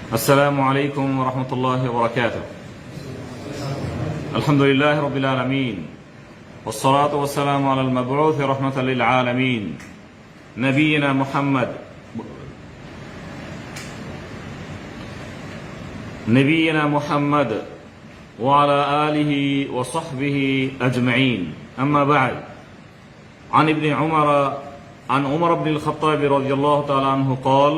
السلام عليكم ورحمة الله وبركاته. الحمد لله رب العالمين، والصلاة والسلام على المبعوث رحمة للعالمين نبينا محمد وعلى آله وصحبه أجمعين. أما بعد، عن عمر بن الخطاب رضي الله تعالى عنه قال: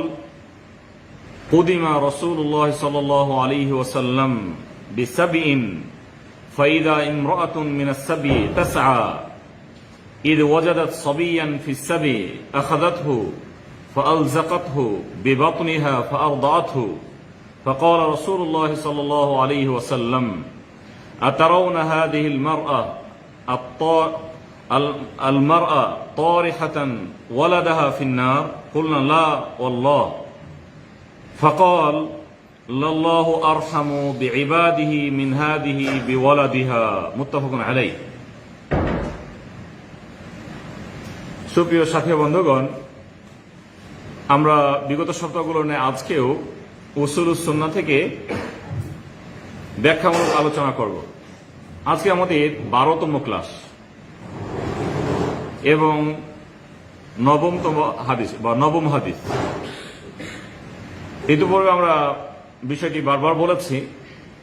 قدم رسول الله صلى الله عليه وسلم بسبع فإذا امرأة من السبع تسعى إذ وجدت صبيا في السبع أخذته فألزقته ببطنها فأرضعته، فقال رسول الله صلى الله عليه وسلم: أترون هذه المرأة طارحة ولدها في النار؟ قلنا: لا والله. فقال: لله أرحم بعباده من هذه بولدها. মুত্তাফাকুন আলাইহ। সুপ্রিয় সাথী বন্ধুগণ, আমরা বিগত সপ্তাহগুলোর ন্যায় আজকেও উসুলুস সুন্নাহ থেকে ব্যাখ্যামূলক আলোচনা করব। আজকে আমাদের 12তম ক্লাস এবং নবম হাদিস। ইতিপূর্বে আমরা বিষয়টি বারবার বলেছি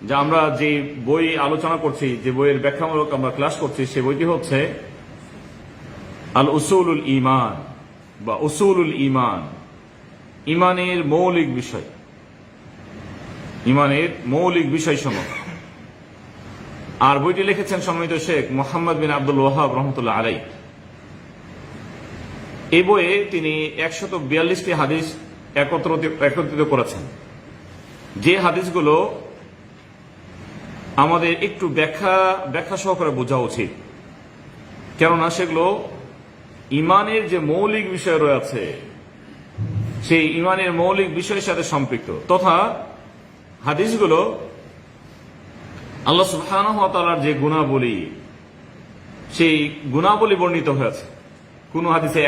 যে আমরা যে বই আলোচনা করছি, যে বইয়ের ব্যাখ্যামূলক আমরা ক্লাস করছি, সে বইটি হচ্ছে আল উসুলুল ঈমান বা উসুলুল ঈমান, ঈমানের মৌলিক বিষয়, ঈমানের মৌলিক বিষয়সমূহ। আর বইটি লিখেছেন সম্মানিত শেখ মুহাম্মদ বিন আব্দুল ওয়াহাব রহমতুল্লাহ আলাইহ। এই বইয়ে তিনি 142টি হাদিস একত্রিত করেছেন, যে হাদিসগুলো আমাদের একটু ব্যাখ্যা সহকারে বোঝা উচিত, কেননা সেগুলো ঈমানের যে মৌলিক বিষয় রয়েছে সেই ঈমানের মৌলিক বিষয়ের সাথে সম্পৃক্ত, তথা হাদিসগুলো আল্লাহ সুবহানাহু ওয়া তাআলার যে গুণাবলী, সেই গুণাবলী বর্ণিত হয়েছে। কোন হাদিসে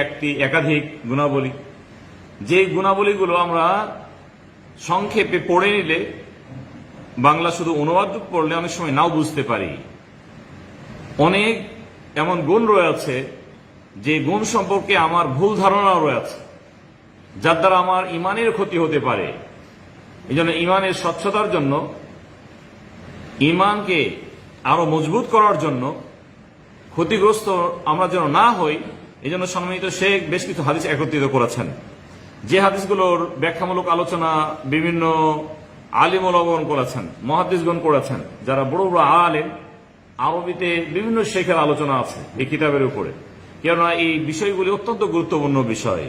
একাধিক গুণাবলী, যে গুণাবলীগুলো আমরা সংক্ষেপে পড়ে নিলে, বাংলা শুধু অনুবাদ পড়লে অনেক সময় নাও বুঝতে পারি। অনেক এমন গুণ রয়েছে যে গুণ সম্পর্কে আমার ভুল ধারণাও রয়েছে, যার দ্বারা আমার ঈমানের ক্ষতি হতে পারে। এই জন্য ঈমানের স্বচ্ছতার জন্য, ঈমানকে আরো মজবুত করার জন্য, ক্ষতিগ্রস্ত আমরা যেন না হই, এই জন্য সম্মানিত শেখ বেশ কিছু হাদিস একত্রিত করেছেন, যে হাদিসগুলোর ব্যাখ্যামূলক আলোচনা বিভিন্ন আলিম ওলামাগণ করেছেন, মুহাদ্দিসগণ করেছেন, যারা বড় বড় আলেম। আরবিতে বিভিন্ন শেখের আলোচনা আছে এই কিতাবের উপরে, কেননা এই বিষয়গুলি অত্যন্ত গুরুত্বপূর্ণ বিষয়।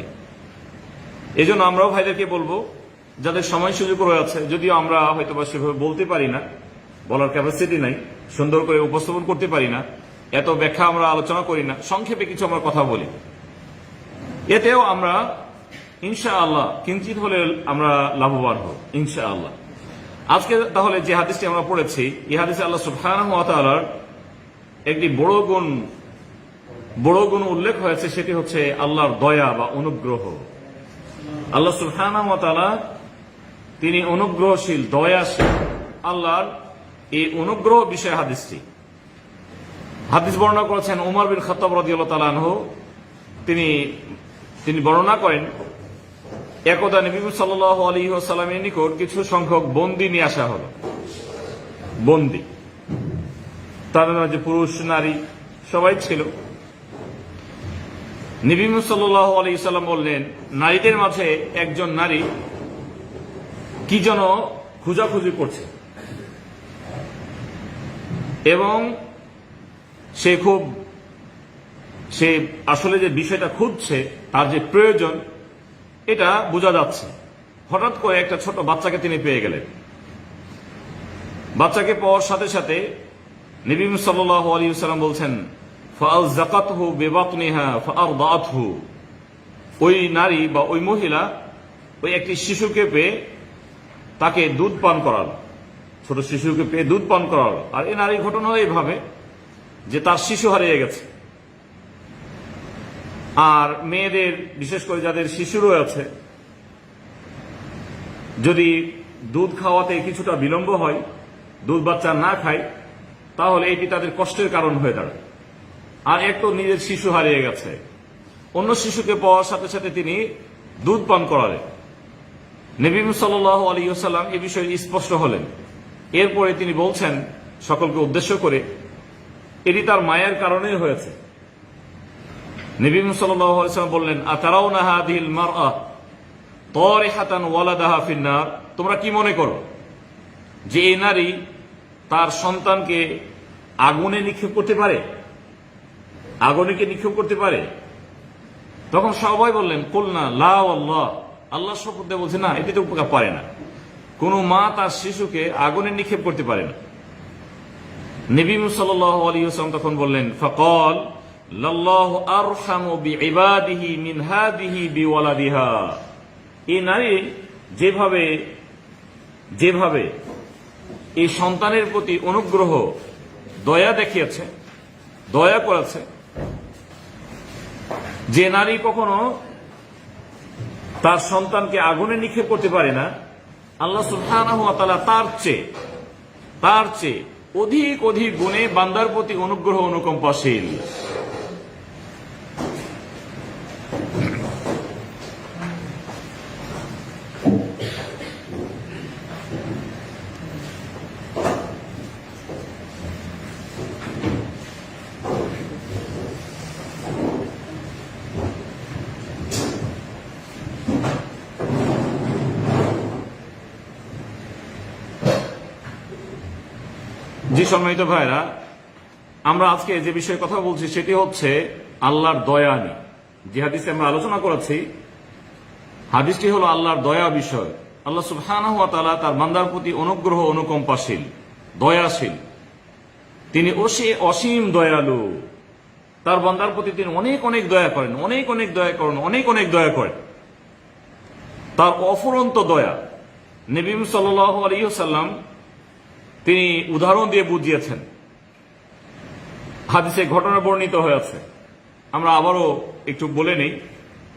এই জন্য আমরাও ভাইদেরকে বলবো, যাদের সময় সুযোগ রয়েছে, যদিও আমরা হয়তো বা সেভাবে বলতে পারি না, বলার ক্যাপাসিটি নাই, সুন্দর করে উপস্থাপন করতে পারি না, এত ব্যাখ্যা আমরা আলোচনা করি না, সংক্ষেপে কিছু আমরা কথা বলি। এতেও আমরা ইনশাআল্লাহ কিঞ্চিত হলে আমরা লাভবান হব ইনশাআল্লাহ। আজকে তাহলে যে হাদিসটি আমরা পড়েছি, এই হাদিসে আল্লাহ সুবহানাহু ওয়া তাআলার একটি বড় গুণ উল্লেখ হয়েছে, সেটি হচ্ছে আল্লাহর দয়া বা অনুগ্রহ। আল্লাহ সুবহানাহু ওয়া তাআলা তিনি অনুগ্রহশীল, দয়াশীল। আল্লাহর এই অনুগ্রহ বিষয়ে হাদিস বর্ণনা করেছেন উমর বিন খাত্তাব রাদিয়াল্লাহু তাআলা আনহু। তিনি বর্ণনা করেন, একদা নবী সাল্লাল্লাহু আলাইহি ওয়াসাল্লামের নিকট কিছু সংখ্যক বন্দী নিয়ে আসা হলো। বন্দী, তাদের মাঝে পুরুষ নারী সবাই ছিল। নবী সাল্লাল্লাহু আলাইহি ওয়াসাল্লাম বললেন, নারীদের মাঝে একজন নারী কি যেন খোঁজাখুঁজি করছে, এবং সে আসলে যে বিষয়টা খুঁজছে, তার যে প্রয়োজন, এটা বোঝা যাচ্ছে। হঠাৎ করে একটা ছোট বাচ্চাকে তিনি পেয়ে গেলেন। বাচ্চাকে পাওয়ার সাথে সাথে নবী সাল্লাল্লাহু আলাইহি ওয়াসাল্লাম বলছেন, ফাআলযাকাতহু বিবাতনিহা ফাআরদাআতহু। ওই নারী বা ওই মহিলা ওই একটি শিশুকে পেয়ে তাকে দুধ পান করালো, ছোট শিশুকে পেয়ে দুধ পান করালো। আর এই নারীর ঘটনা এইভাবে যে তার শিশু হারিয়ে গেছে, আর মেয়েদের, বিশেষ করে যাদের শিশু রয়েছে, যদি দুধ খাওয়াতে কিছুটা বিলম্ব হয়, দুধ বাচ্চা না খায়, তাহলে এটি তাদের কষ্টের কারণ হয়ে দাঁড়ায়। আর এক তো নিজের শিশু হারিয়ে গেছে, অন্য শিশুকে পাওয়ার সাথে সাথে তিনি দুধ পান করালেন। নবী সাল্লাল্লাহু আলাইহি ওয়াসাল্লাম এ বিষয়ে স্পষ্ট হলেন। এরপরে তিনি বলছেন সকলকে উদ্দেশ্য করে, এটি তার মায়ের কারণেই হয়েছে। নবী সাল্লাল্লাহু আলাইহি ওয়াসাল্লাম বললেন, আতারাউনা হাযিহিল মারআ তারিহাতান ওয়ালাদাহা ফিন্নার, তোমরা কি মনে করো যে এই নারী তার সন্তানকে আগুনে নিক্ষেপ করতে পারে? আগুনে কি নিক্ষেপ করতে পারে? তখন সবাই বললেন, কুলনা লা ওয়াল্লাহ, আল্লাহর শপথ দিয়ে বলছে না, এটি তো পারে না। কোন মা তার শিশুকে আগুনে নিক্ষেপ করতে পারে না। নবী সাল্লাল্লাহু আলাইহি ওয়াসাল্লাম তখন বললেন, ফাকাল লাল্লাহু আরহামু বিইবাদিহি মিন হাদিহি বিওয়ালাদিহা, এই নারী যেভাবে যেভাবে এই সন্তানের প্রতি অনুগ্রহ দয়া দেখিয়েছে, দয়া করেছে, যে নারী কখনো তার সন্তানকে আগুনে নিক্ষেপ করতে পারে না, আল্লাহ সুবহানাহু ওয়া তাআলা তার চেয়ে অধিক অধিক গুণে বান্দার প্রতি অনুগ্রহ অনুকম্পাশীল। জি সম্মানিত ভাইরা, আমরা আজকে যে বিষয়ে কথা বলছি সেটি হচ্ছে আল্লাহর দয়া নিয়ে। যে হাদিসে আমরা আলোচনা করেছি, হাদিসটি হলো আল্লাহর দয়া বিষয়। আল্লাহ সুবহানাহু ওয়া তাআলা তার বান্দার প্রতি অনুগ্রহ অনুকম্পাশীল, দয়াশীল। তিনি অসীম দয়ালু। তার বান্দার প্রতি তিনি অনেক অনেক দয়া করেন, অনেক অনেক দয়া করেন, অনেক অনেক দয়া করেন। তার অফুরন্ত দয়া নবী সাল্লাল্লাহু আলাইহি ওয়াসাল্লাম তিনি উদাহরণ দিয়ে বুঝিয়েছেন। হাদিসে ঘটনা বর্ণিত হয়েছে, আমরা আবারও একটু বলে নেই,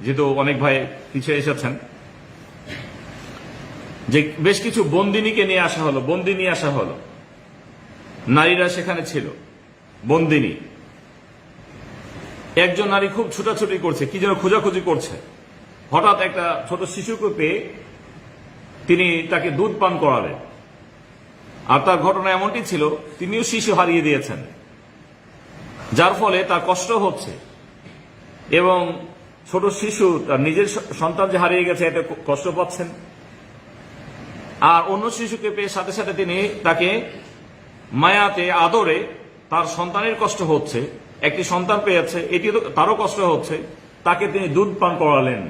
যেহেতু অনেক ভাই পিছিয়ে এসেছেন। যে বেশ কিছু বন্দিনীকে নিয়ে আসা হলো, বন্দি নিয়ে আসা হলো, নারীরা সেখানে ছিল, বন্দিনী। একজন নারী খুব ছুটাছুটি করছে, কি যেন খোঁজাখুঁজি করছে। হঠাৎ একটা ছোট শিশুকে পেয়ে তিনি তাকে দুধ পান করালেন। আর তার ঘটনা এমনটি ছিল, তিনিও শিশু হারিয়ে দিয়েছেন, যার ফলে তার কষ্ট হচ্ছে। এবং ছোট শিশু তার নিজের সন্তান যে হারিয়ে গেছে এতে কষ্ট পাচ্ছেন। আর অন্য শিশুকে পেয়ে সাথে সাথে তিনি তাকে মায়াতে, আদরে, তার সন্তানের কষ্ট হচ্ছে, একটি সন্তান পেয়েছে, এটি তারও কষ্ট হচ্ছে, তাকে তিনি দুধ পান করালেন।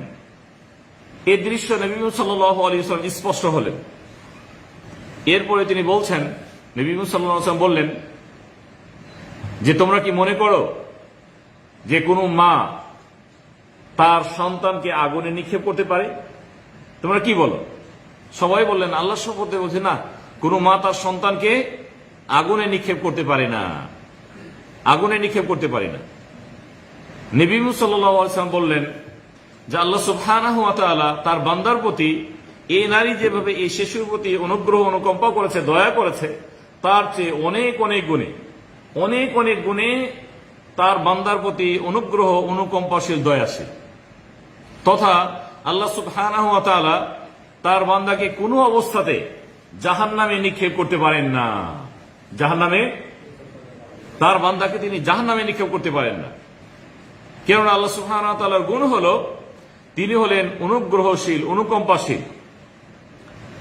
এই দৃশ্য নবী সাল্লাল্লাহু আলাইহি ওয়াসাল্লাম স্পষ্ট হলেন। এরপরে তিনি বলছেন, নবী সাল্লাল্লাহু আলাইহি ওয়াসাল্লাম বললেন যে তোমরা কি মনে করো যে কোনো মা তার সন্তানকে আগুনে নিক্ষেপ করতে পারে? তোমরা কি বলো? সবাই বললেন, আল্লাহর শপথ দিয়ে বলছে না, কোনো মা তার সন্তানকে আগুনে নিক্ষেপ করতে পারে না, আগুনে নিক্ষেপ করতে পারে না। নবী সাল্লাল্লাহু আলাইহি ওয়াসাল্লাম বললেন যে আল্লাহ সুবহানাহু ওয়া তাআলা তার বান্দার প্রতি, এই নারী যেভাবে এই শিশুর প্রতি অনুগ্রহ অনুকম্পা করেছে, দয়া করেছে, তার চেয়ে অনেক অনেক গুণে, অনেক অনেক গুণে তার বান্দার প্রতি অনুগ্রহ অনুকম্পাশীল, দয়াশীল। তথা আল্লাহ সুবহানাহু ওয়া তাআলা তার বান্দাকে কোনো অবস্থাতে জাহান্নামে নিক্ষেপ করতে পারেন না। জাহান্নামে তার বান্দাকে তিনি জাহান্নামে নিক্ষেপ করতে পারেন না। কেননা আল্লাহ সুবহানাহু ওয়া তাআলার গুণ হলো তিনি হলেন অনুগ্রহশীল, অনুকম্পাশীল।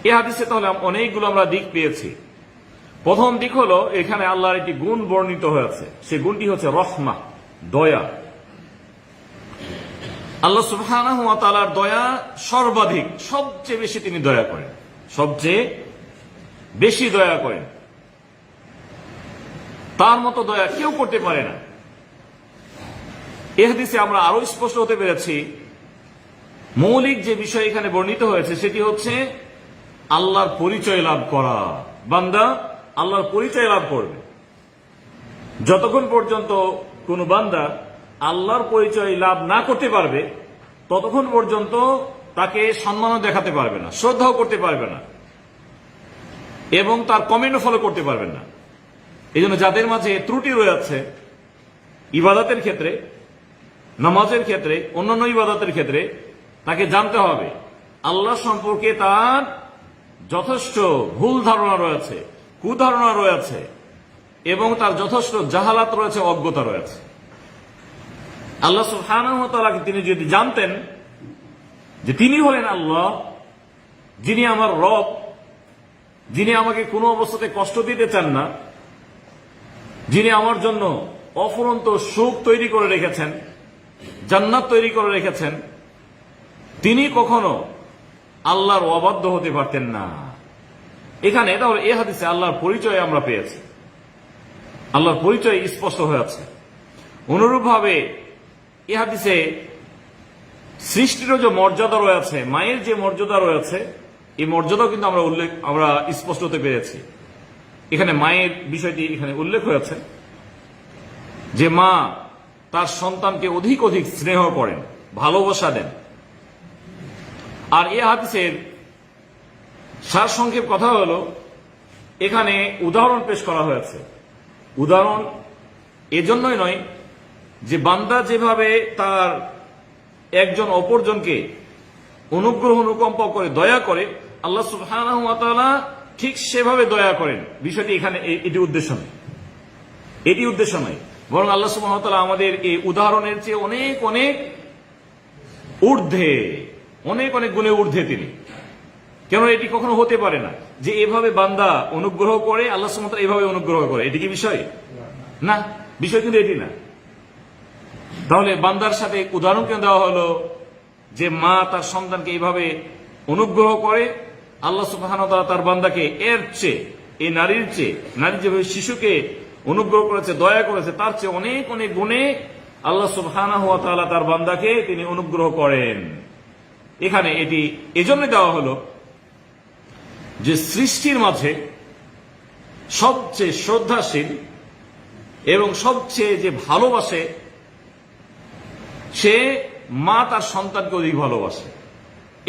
এই হাদিসে তাহলে অনেকগুলো আমরা দিক পেয়েছি। প্রথম দিক হলো এখানে আল্লাহর একটি গুণ বর্ণিত হয়েছে, সেই গুণটি হচ্ছে রহমা, দয়া। আল্লাহ সুবহানাহু ওয়া তাআলার দয়া সর্বাধিক, সবচেয়ে বেশি তিনি দয়া করেন, সবচেয়ে বেশি দয়া করেন। তার মতো দয়া কেউ করতে পারে না। এই হাদিসে আমরা আরো স্পষ্ট হতে পেরেছি, মৌলিক যে বিষয় এখানে বর্ণিত হয়েছে সেটি হচ্ছে আল্লাহর পরিচয় লাভ করা। বান্দা আল্লাহর পরিচয় লাভ করবে। যতক্ষণ পর্যন্ত কোন বান্দা আল্লাহর পরিচয় লাভ না করতে পারবে, ততক্ষণ পর্যন্ত তাকে সম্মানও দেখাতে পারবে না, শ্রদ্ধাও করতে পারবে না। এবং তার কমেন্টও ফলো করতে পারবেন না। এই জন্য যাদের মাঝে ত্রুটি রয়েছে ইবাদতের ক্ষেত্রে, নামাজের ক্ষেত্রে, অন্যান্য ইবাদতের ক্ষেত্রে, তাকে জানতে হবে আল্লাহ সম্পর্কে তার যথেষ্ট ভুল ধারণা রয়েছে, কুধারণা রয়েছে এবং তার যথেষ্ট জাহালাত রয়েছে, অজ্ঞতা রয়েছে। আল্লাহ সুবহানাহু ওয়া তাআলাকে তিনি যদি জানতেন যে তিনি হলেন আল্লাহ, যিনি আমার রব, যিনি আমাকে কোনো অবস্থাতে কষ্ট দিতে চান না, যিনি আমার জন্য অফুরন্ত সুখ তৈরি করে রেখেছেন, জান্নাত তৈরি করে রেখেছেন, তিনি কখনো আল্লাহর অবাধ্য হতে পারতেন না। এখানে তাহলে এই হাদিসে আল্লাহর পরিচয় আমরা পেয়েছি, আল্লাহর পরিচয় স্পষ্ট হয়েছে। অনুরূপভাবে এই হাদিসে সৃষ্টিরও যে মর্যাদা রয়েছে, মায়ের যে মর্যাদা রয়েছে, এই মর্যাদাও কিন্তু আমরা স্পষ্ট হতে পেরেছি। এখানে মায়ের বিষয়টি এখানে উল্লেখ হয়েছে যে মা তার সন্তানকে অধিক অধিক স্নেহ করেন, ভালোবাসা দেন। আর এই হাদিসের সারসংক্ষেপ কথা হলো, এখানে উদাহরণ পেশ করা হয়েছে। উদাহরণ এজন্যই নয় যে বান্দা যেভাবে তার একজন অপরজনকে অনুগ্রহ অনুকম্প করে, দয়া করে, আল্লাহ সুবহানাহু ওয়া তাআলা ঠিক সেভাবে দয়া করেন। বিষয়টি এখানে এটি উদ্দেশ্য নয়, এটি উদ্দেশ্য নয়, বরং আল্লাহ সুবহানাহু ওয়া তাআলা আমাদের এই উদাহরণের চেয়ে অনেক অনেক ঊর্ধ্বে, অনেক অনেক গুণে ঊর্ধ্বে তিনি। কেন এটি কখনো হতে পারে না যে এভাবে বান্দা অনুগ্রহ করে, আল্লাহ সুবহানাহু ওয়া তাআলা এভাবে অনুগ্রহ করে। এটি কি বিষয়? না, বিষয় কিন্তু এটি না। তাহলে বান্দার সাথে উদাহরণ কেন দেওয়া হলো যে মা তার সন্তানকে এইভাবে অনুগ্রহ করে, আল্লাহ সুবহানাহু ওয়া তাআলা তার বান্দাকে এর চেয়ে, এই নারীর চেয়ে, নারী যেভাবে শিশুকে অনুগ্রহ করেছে, দয়া করেছে, তার চেয়ে অনেক অনেক গুণে আল্লাহ সুবহানাহু ওয়া তাআলা তার বান্দাকে তিনি অনুগ্রহ করেন। এখানে এটি এজন্য দেওয়া হলো যে সৃষ্টির মাঝে সবচেয়ে শ্রদ্ধাশীল এবং সবচেয়ে যে ভালোবাসে, সে মা তার সন্তানকে অধিক ভালোবাসে।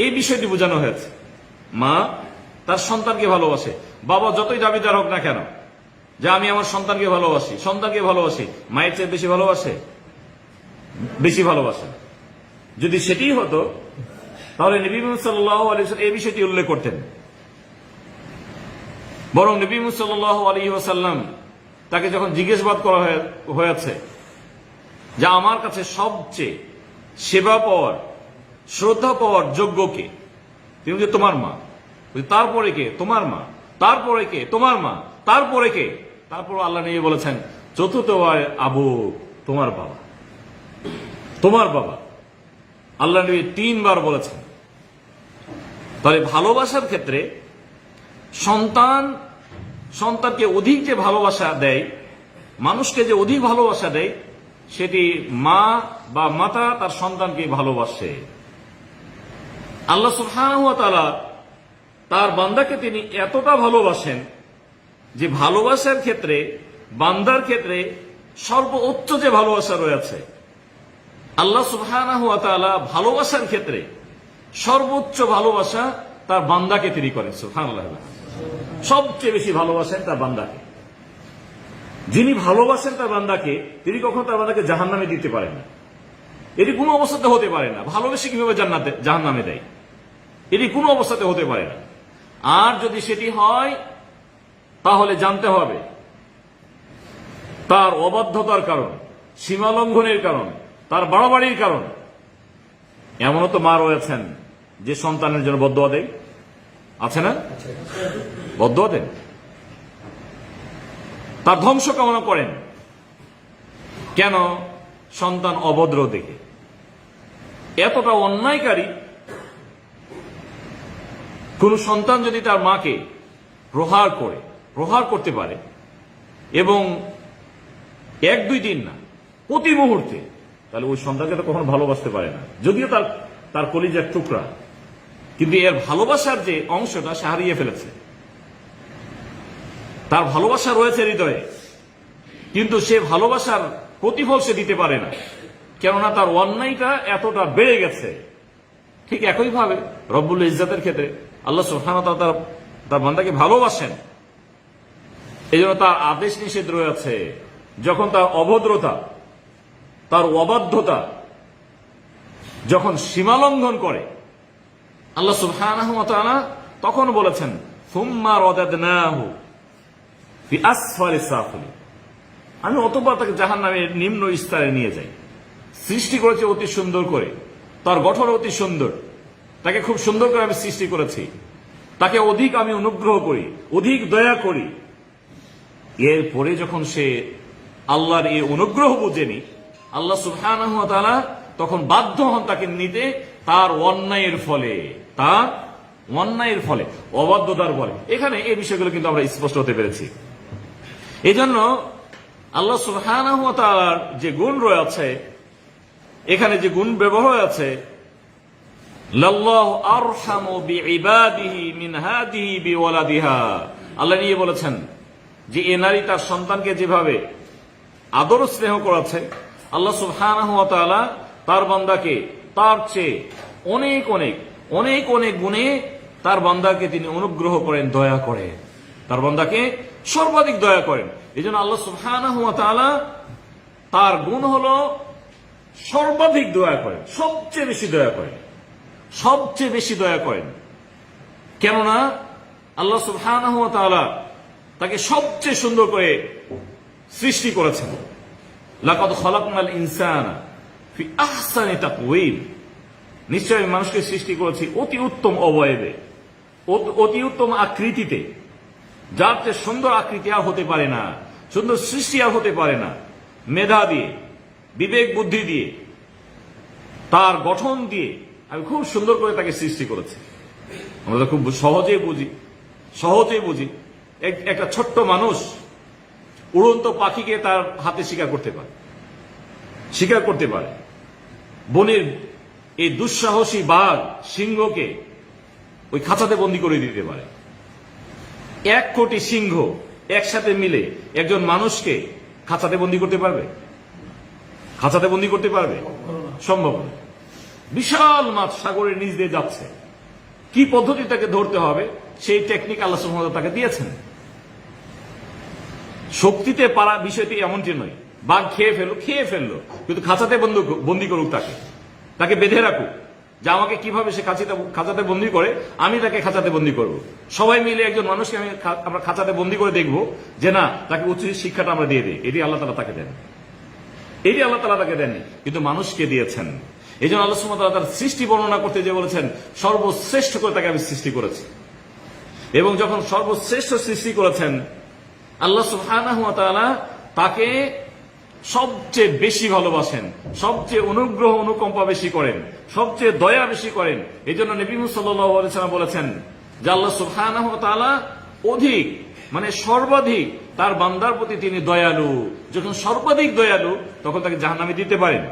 এই বিষয়টি বোঝানো হয়েছে। মা তার সন্তানকে ভালোবাসে। বাবা যতই দাবিদার হোক না কেন যে আমি আমার সন্তানকে ভালোবাসি, সন্তানকে ভালোবাসি, মায়ের চেয়ে বেশি ভালোবাসে? বেশি ভালোবাসে। যদি সেটিই হতো তাহলে নবী মুহাম্মদ সাল্লাল্লাহু আলাইহি ওয়াসাল্লাম এই বিষয়টি উল্লেখ করতেন। বরং নবী মুহাম্মদ সাল্লাল্লাহু আলাইহি ওয়াসাল্লাম তাকে যখন জিজ্ঞাসাবাদ করা হয়েছে যে আমার কাছে সবচেয়ে সেবা পাওয়ার, শ্রদ্ধা পাওয়ার যোগ্য কে, তিনি যে তোমার মা। তারপরে কে? তোমার মা। তারপরে কে? তোমার মা। তারপরে কে? তারপর আল্লাহ নিয়ে বলেছেন চতুর্থ আবু, তোমার বাবা। তোমার বাবা আল্লাহ নবী 3 বার বলেছেন। তাহলে ভালোবাসার ক্ষেত্রে সন্তানকে অধিক যে ভালোবাসা দেয়, মানুষকে যে অধিক ভালোবাসা দেয়, সেটি মা বা মাতা তার সন্তানকে ভালোবাসে। আল্লাহ সুবহানাহু ওয়া তাআলা তার বান্দাকে তিনি এতটা ভালোবাসেন যে ভালোবাসার ক্ষেত্রে, বান্দার ক্ষেত্রে সর্বোচ্চ যে ভালোবাসা রয়েছে, আল্লাহ সুবহানাহু ওয়া তাআলা ভালোবাসার ক্ষেত্রে সর্বোচ্চ ভালোবাসা তার বান্দাকে তিনি করেন। সুবহানাল্লাহ। সবচেয়ে বেশি ভালোবাসেন তার বান্দাকে। যিনি ভালোবাসেন তার বান্দাকে, তিনি কখনো তার বান্দাকে জাহান্নামে দিতে পারেন না। এটি কোনো অবস্থাতে হতে পারে না। ভালোবেসে কিভাবে জাহান্নামে দেয়, এটি কোনো অবস্থাতে হতে পারে না। আর যদি সেটি হয় তাহলে জানতে হবে তার অবাধ্যতার কারণ, সীমালঙ্ঘনের কারণ, তার বাড়াবাড়ির কারণ। এমনও তো মা রয়েছেন যে সন্তানের জন্য বদদুয়া দেয়, আছে না? বদদুয়া দেন, তার ধ্বংস কামনা করেন। কেন? সন্তান অভদ্র দেখে। এতটা অন্যায়কারী কোন সন্তান যদি তার মাকে প্রহার করতে পারে এবং 1-2 দিন না, প্রতি মুহূর্তে, তাহলে ওই সন্তানকে তো কখনো ভালোবাসতে পারে না। যদিও তার কলিজার টুকরা, কিন্তু এর ভালোবাসার যে অংশটা সে হারিয়ে ফেলেছে। তার ভালোবাসা রয়েছে হৃদয়ে, কিন্তু সে ভালোবাসার প্রতিফল সে দিতে পারে না, কেননা তার অন্যায়টা এতটা বেড়ে গেছে। ঠিক একইভাবে রব্বুল ইজ্জাতের ক্ষেত্রে আল্লাহ সুবহানাহু ওয়া তাআলা তার বান্দাকে ভালোবাসেন, এই জন্য তার আদেশ নিষেধ রয়েছে। যখন তার অভদ্রতা, তার অবাধ্যতা যখন সীমালঙ্ঘন করে, আল্লাহ সুবহানাহু ওয়া তাআলা তখন বলেছেন সুম্মা রাদাদনাহু ফি আসফালিস সাফিলিন, আমি অতঃপর তাকে জাহান্নামের নিম্ন স্তরে নিয়ে যাই। সৃষ্টি করেছে অতি সুন্দর করে, তার গঠন অতি সুন্দর, তাকে খুব সুন্দর করে আমি সৃষ্টি করেছি, তাকে অধিক আমি অনুগ্রহ করি, অধিক দয়া করি। এরপরে যখন সে আল্লাহর এই অনুগ্রহ বুঝেনি, আল্লাহ সুবহানাহু ওয়া তাআলা তখন বাধ্য হন তাকে নিতে, তার অন্যায়ের ফলে, তার অন্যায়ের ফলে, অবাধ্যতার ফলে। এখানে এই বিষয়গুলো কিন্তু আমরা স্পষ্ট হতে পেরেছি। এই জন্য আল্লাহ সুবহানাহু ওয়া তাআলার যে গুণ রয়েছে, এখানে যে গুণ ব্যবহার আছে, লাল্লাহু আরহামু বিইবাদিহি মিন হাদিহি বিওয়ালাদিহা, আল্লাহ নিয়ে বলেছেন যে এ নারী তার সন্তানকে যেভাবে আদর স্নেহ করেছে, আল্লাহ সুবহানাহু ওয়া তাআলা তার বান্দাকে তার চেয়ে অনেক অনেক অনেক অনেক গুণে তার বান্দাকে তিনি অনুগ্রহ করেন, দয়া করেন, তার বান্দাকে সর্বাধিক দয়া করেন। এই জন্য আল্লাহ সুবহানাহু ওয়া তাআলা তার গুণ হলো সর্বাধিক দয়া করেন, সবচেয়ে বেশি দয়া করেন, সবচেয়ে বেশি দয়া করেন। কেননা আল্লাহ সুবহানাহু ওয়া তাআলা তাকে সবচেয়ে সুন্দর করে সৃষ্টি করেছেন। লাকাদ খালাকনাল ইনসানা ফি আহসানি তাকওয়িম, নিশ্চয়ই মানুষকে সৃষ্টি করেছি অতি উত্তম অবয়বে, অতি উত্তম আকৃতিতে, যার চেয়ে সুন্দর আকৃতি আর হতে পারে না, সুন্দর সৃষ্টি আর হতে পারে না। মেধা দিয়ে, বিবেক বুদ্ধি দিয়ে, তার গঠন দিয়ে আমি খুব সুন্দর করে তাকে সৃষ্টি করেছি। আমরা খুব সহজে বুঝি, সহজেই বুঝি। একটা ছোট্ট মানুষ উড়ন্ত পাখিকে তার হাতে শিকার করতে পারে, শিকার করতে পারে। বনের এই দুঃসাহসী বাঘ সিংহকে ওই খাঁচাতে বন্দী করে দিতে পারে। 1 কোটি সিংহ একসাথে মিলে একজন মানুষকে খাঁচাতে বন্দী করতে পারবে? খাঁচাতে বন্দী করতে পারবে? সম্ভব না। বিশাল মাছ সাগরের নিচ দিয়ে যাচ্ছে, কি পদ্ধতি তাকে ধরতে হবে সেই টেকনিক আল্লাহ সুবহানাহু ওয়া তাআলা তাকে দিয়েছেন। শক্তিতে পারা বিষয়টি এমনটি নয়, বাঘ খেয়ে ফেললো, কিন্তু খাঁচাতে বন্দী করুক, তাকে বেঁধে রাখুক, যে আমাকে কিভাবে সে খাঁচাতে বন্দী করে, আমি তাকে খাঁচাতে বন্দী করব। সবাই মিলে একজন মানুষকে আমরা খাঁচাতে বন্দী করে দেখবো যে না, তাকে উচ্চ শিক্ষাটা আমরা দিয়ে দিই। এটি আল্লাহ তাআলা তাকে দেন, এটি আল্লাহ তাআলা তাকে দেননি, কিন্তু মানুষকে দিয়েছেন। এই জন্য আল্লাহ সুবহানাহু ওয়া তাআলা তার সৃষ্টি বর্ণনা করতে যে বলেছেন সর্বশ্রেষ্ঠ করে তাকে আমি সৃষ্টি করেছি। এবং যখন সর্বশ্রেষ্ঠ সৃষ্টি করেছেন, আল্লাহ সুবহানাহু ওয়া তাআলা তাকে সবচেয়ে বেশি ভালোবাসেন, সবচেয়ে অনুগ্রহ অনুকম্পা বেশি করেন, সবচেয়ে দয়া বেশি করেন। এই জন্য নবী সাল্লাল্লাহু আলাইহি ওয়াসাল্লাম বলেছেন যে আল্লাহ সুবহানাহু ওয়া তাআলা অধিক, মানে সর্বাধিক তার বান্দার প্রতি তিনি দয়ালু। যখন সর্বাধিক দয়ালু, তখন তাকে জাহান্নামে দিতে পারেন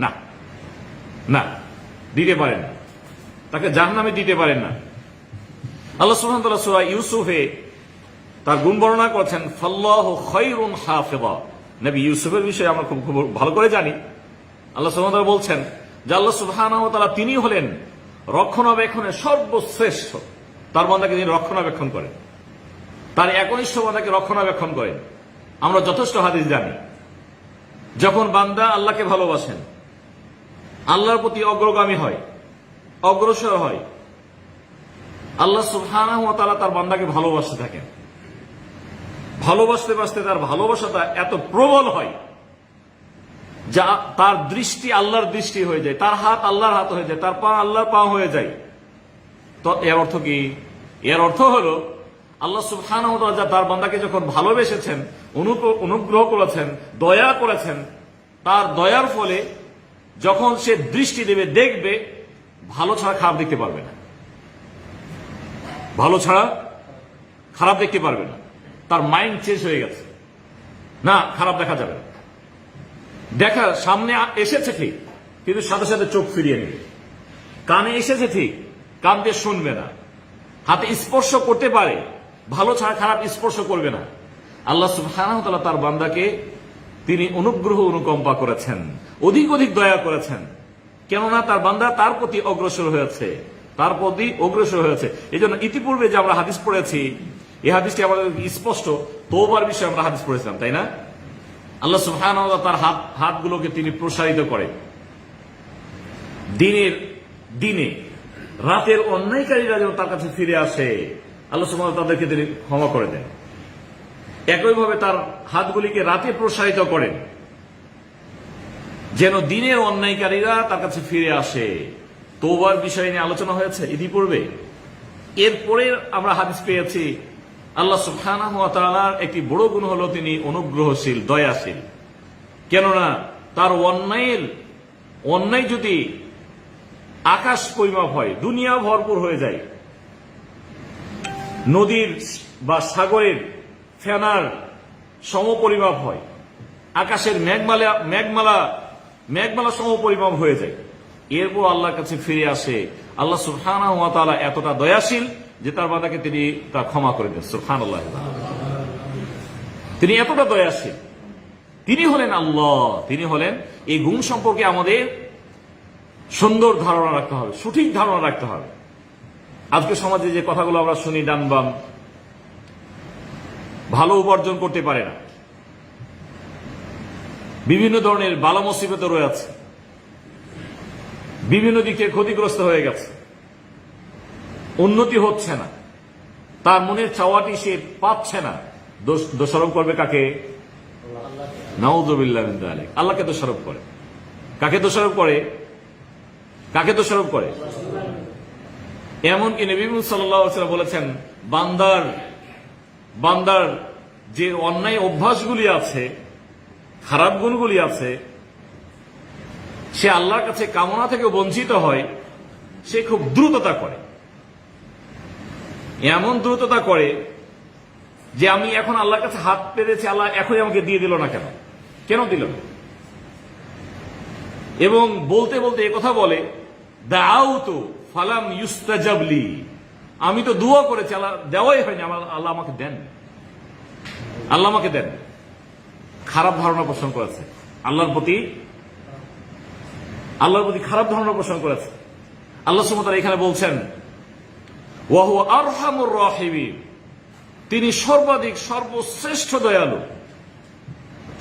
না, না দিতে পারেন না, তাকে জাহান্নামে দিতে পারেন না। আল্লাহ সুবহানাহু ওয়া তাআলা সূরা ইউসুফে তার গুণ বর্ণনা করেছেন, ফাল্লাহু খায়রুন হাফিযা। নবী ইউসুফের বিষয়ে আমরা খুব ভালো করে জানি। আল্লাহ সুবহানাহু ওয়া তাআলা বলছেন যে আল্লাহ সুবহানাহু ওয়া তাআলা তিনি হলেন রক্ষণাবেক্ষণের সর্বশ্রেষ্ঠ। তার বান্দাকে তিনি রক্ষণাবেক্ষণ করেন, তার একনিষ্ঠ বান্দাকে রক্ষণাবেক্ষণ করেন। আমরা যথেষ্ট হাদিস জানি, যখন বান্দা আল্লাহকে ভালোবাসেন, আল্লাহর প্রতি অগ্রগামী হয়, অগ্রসর হয়, আল্লাহ সুবহানাহু ওয়া তাআলা তার বান্দাকে ভালোবাসতে থাকেন। ভালোবাসতে বাসতে তার ভালোবাসাটা এত প্রবল হয় যা তার দৃষ্টি আল্লাহর দৃষ্টি হয়ে যায়, তার হাত আল্লাহর হাত হয়ে যায়, তার পা আল্লাহর পা হয়ে যায়। তো এর অর্থ কি? এর অর্থ হলো আল্লাহ সুবহানাহু ওয়া তাআলা তার বান্দাকে যখন ভালোবেসেছেন, অনুগ্রহ করেছেন, দয়া করেছেন, তার দয়ার ফলে যখন সে দৃষ্টি দেবে, দেখবে, ভালো ছাড়া খারাপ দেখতে পারবে না, ভালো ছাড়া খারাপ দেখতে পারবে না। তার মাইন্ড চেঞ্জ হয়ে গেছে, না খারাপ দেখা যাবে না। দেখা সামনে এসেছে ঠিক, কিন্তু সাথে সাথে চোখ ফিরিয়ে নেবে। কানে এসেছে ঠিক, কান দিয়ে শুনবে না। হাতে স্পর্শ করতে পারে, ভালো ছাড়া খারাপ স্পর্শ করবে না। আল্লাহ সুবহানাহু ওয়া তাআলা তার বান্দাকে তিনি অনুগ্রহ অনুকম্পা করেছেন, অধিক অধিক দয়া করেছেন। কেননা তার বান্দা তার প্রতি অগ্রসর হয়েছে, তার প্রতি অগ্রসর হয়েছে। এই জন্য ইতিপূর্বে যে আমরা হাদিস পড়েছি এই হাদিসটি আমাদের দিকে তওবার বিষয়ে আমরা হাদিস পড়েছিলাম, তাই না? আল্লাহ সুবহানাহু ওয়া তাআলা তার হাতগুলোকে তিনি প্রসারিত করেন। দিনে রাতের অন্যায়কারীরা যেন তার কাছে ফিরে আসে, আল্লাহ সুবহানাহু ওয়া তাআলা তাদেরকে তিনি ক্ষমা করে দেন। একইভাবে তার হাতগুলিকে রাতে প্রসারিত করেন যেন দিনের অন্যায়কারীরা তার কাছে ফিরে আসে। তওবার বিষয় নিয়ে আলোচনা হয়েছে ইতিপূর্বে। এরপরে আমরা হাদিস পেয়েছি আল্লাহ সুবহানাহু ওয়া তাআলার একটি বড় গুণ হলো তিনি অনুগ্রহশীল, দয়াশীল। কেননা তার অন্যায় যদি আকাশ পরিমাপ হয়, দুনিয়া ভরপুর হয়ে যায়, নদীর বা সাগরের ফেনার সমপরিমাপ হয়, আকাশের মেঘমালা সমপরিমাপ হয়ে যায়, এরপর আল্লাহর কাছে ফিরে আসে। আল্লাহ সুবহানাহু ওয়া তাআলা এতটা দয়াশীল যে তার বান্দাকে তিনি তা ক্ষমা করে দেন। সুবহানাল্লাহ, তিনি এতটা দয়াশীল। তিনি হলেন আল্লাহ, তিনি হলেন। এই গুণ সম্পর্কে আমাদের সুন্দর ধারণা রাখতে হবে, সঠিক ধারণা রাখতে হবে। আজকে সমাজে যে কথাগুলো আমরা শুনি, ডান বাম, ভালো উপার্জন করতে পারে না, বিভিন্ন ধরনের বালা মুসিবতে রয়েছে, বিভিন্ন দিকে ক্ষতিগ্রস্ত হয়ে গেছে, উন্নতি হচ্ছে না, তার মনের চাওয়াটি সে পাচ্ছে না, দোষারোপ করবে কাকে? নাউযুবিল্লাহ মিন যালিক, আল্লাহকে দোষারোপ করে। কাকে দোষারোপ করে? কাকে দোষারোপ করে? এমনকি নবী সাল্লাল্লাহু আলাইহি ওয়াসাল্লাম বলেছেন, বান্দার যে অন্যায় অভ্যাসগুলি আছে, খারাপ গুণগুলি আছে, সে আল্লাহর কাছে কামনা থেকে বঞ্চিত হয়, সে খুব দ্রুততা করে। এমন দ্রুততা করে যে আমি এখন আল্লাহর কাছে হাত পেতেছি, আল্লাহ এখনই আমাকে দিয়ে দিল না, কেন দিল না? এবং বলতে বলতে একথা বলে, দাআউতু ফালাম ইউস্তাজাব লি, আমি তো দোয়া করেছি, আল্লাহ দেওয়াই হয়নি, আল্লাহ আমাকে দেন, আল্লাহ আমাকে দেন। খারাপ ধারণা পোষণ করেছে আল্লাহর প্রতি খারাপ ধারণা পোষণ করেছে। আল্লাহ সুবহানাহু ওয়া তাআলা এখানে বলছেন, ওয়া হুয়া আরহামুর রাহিমিন, তিনি সর্বাধিক সর্বশ্রেষ্ঠ দয়ালু,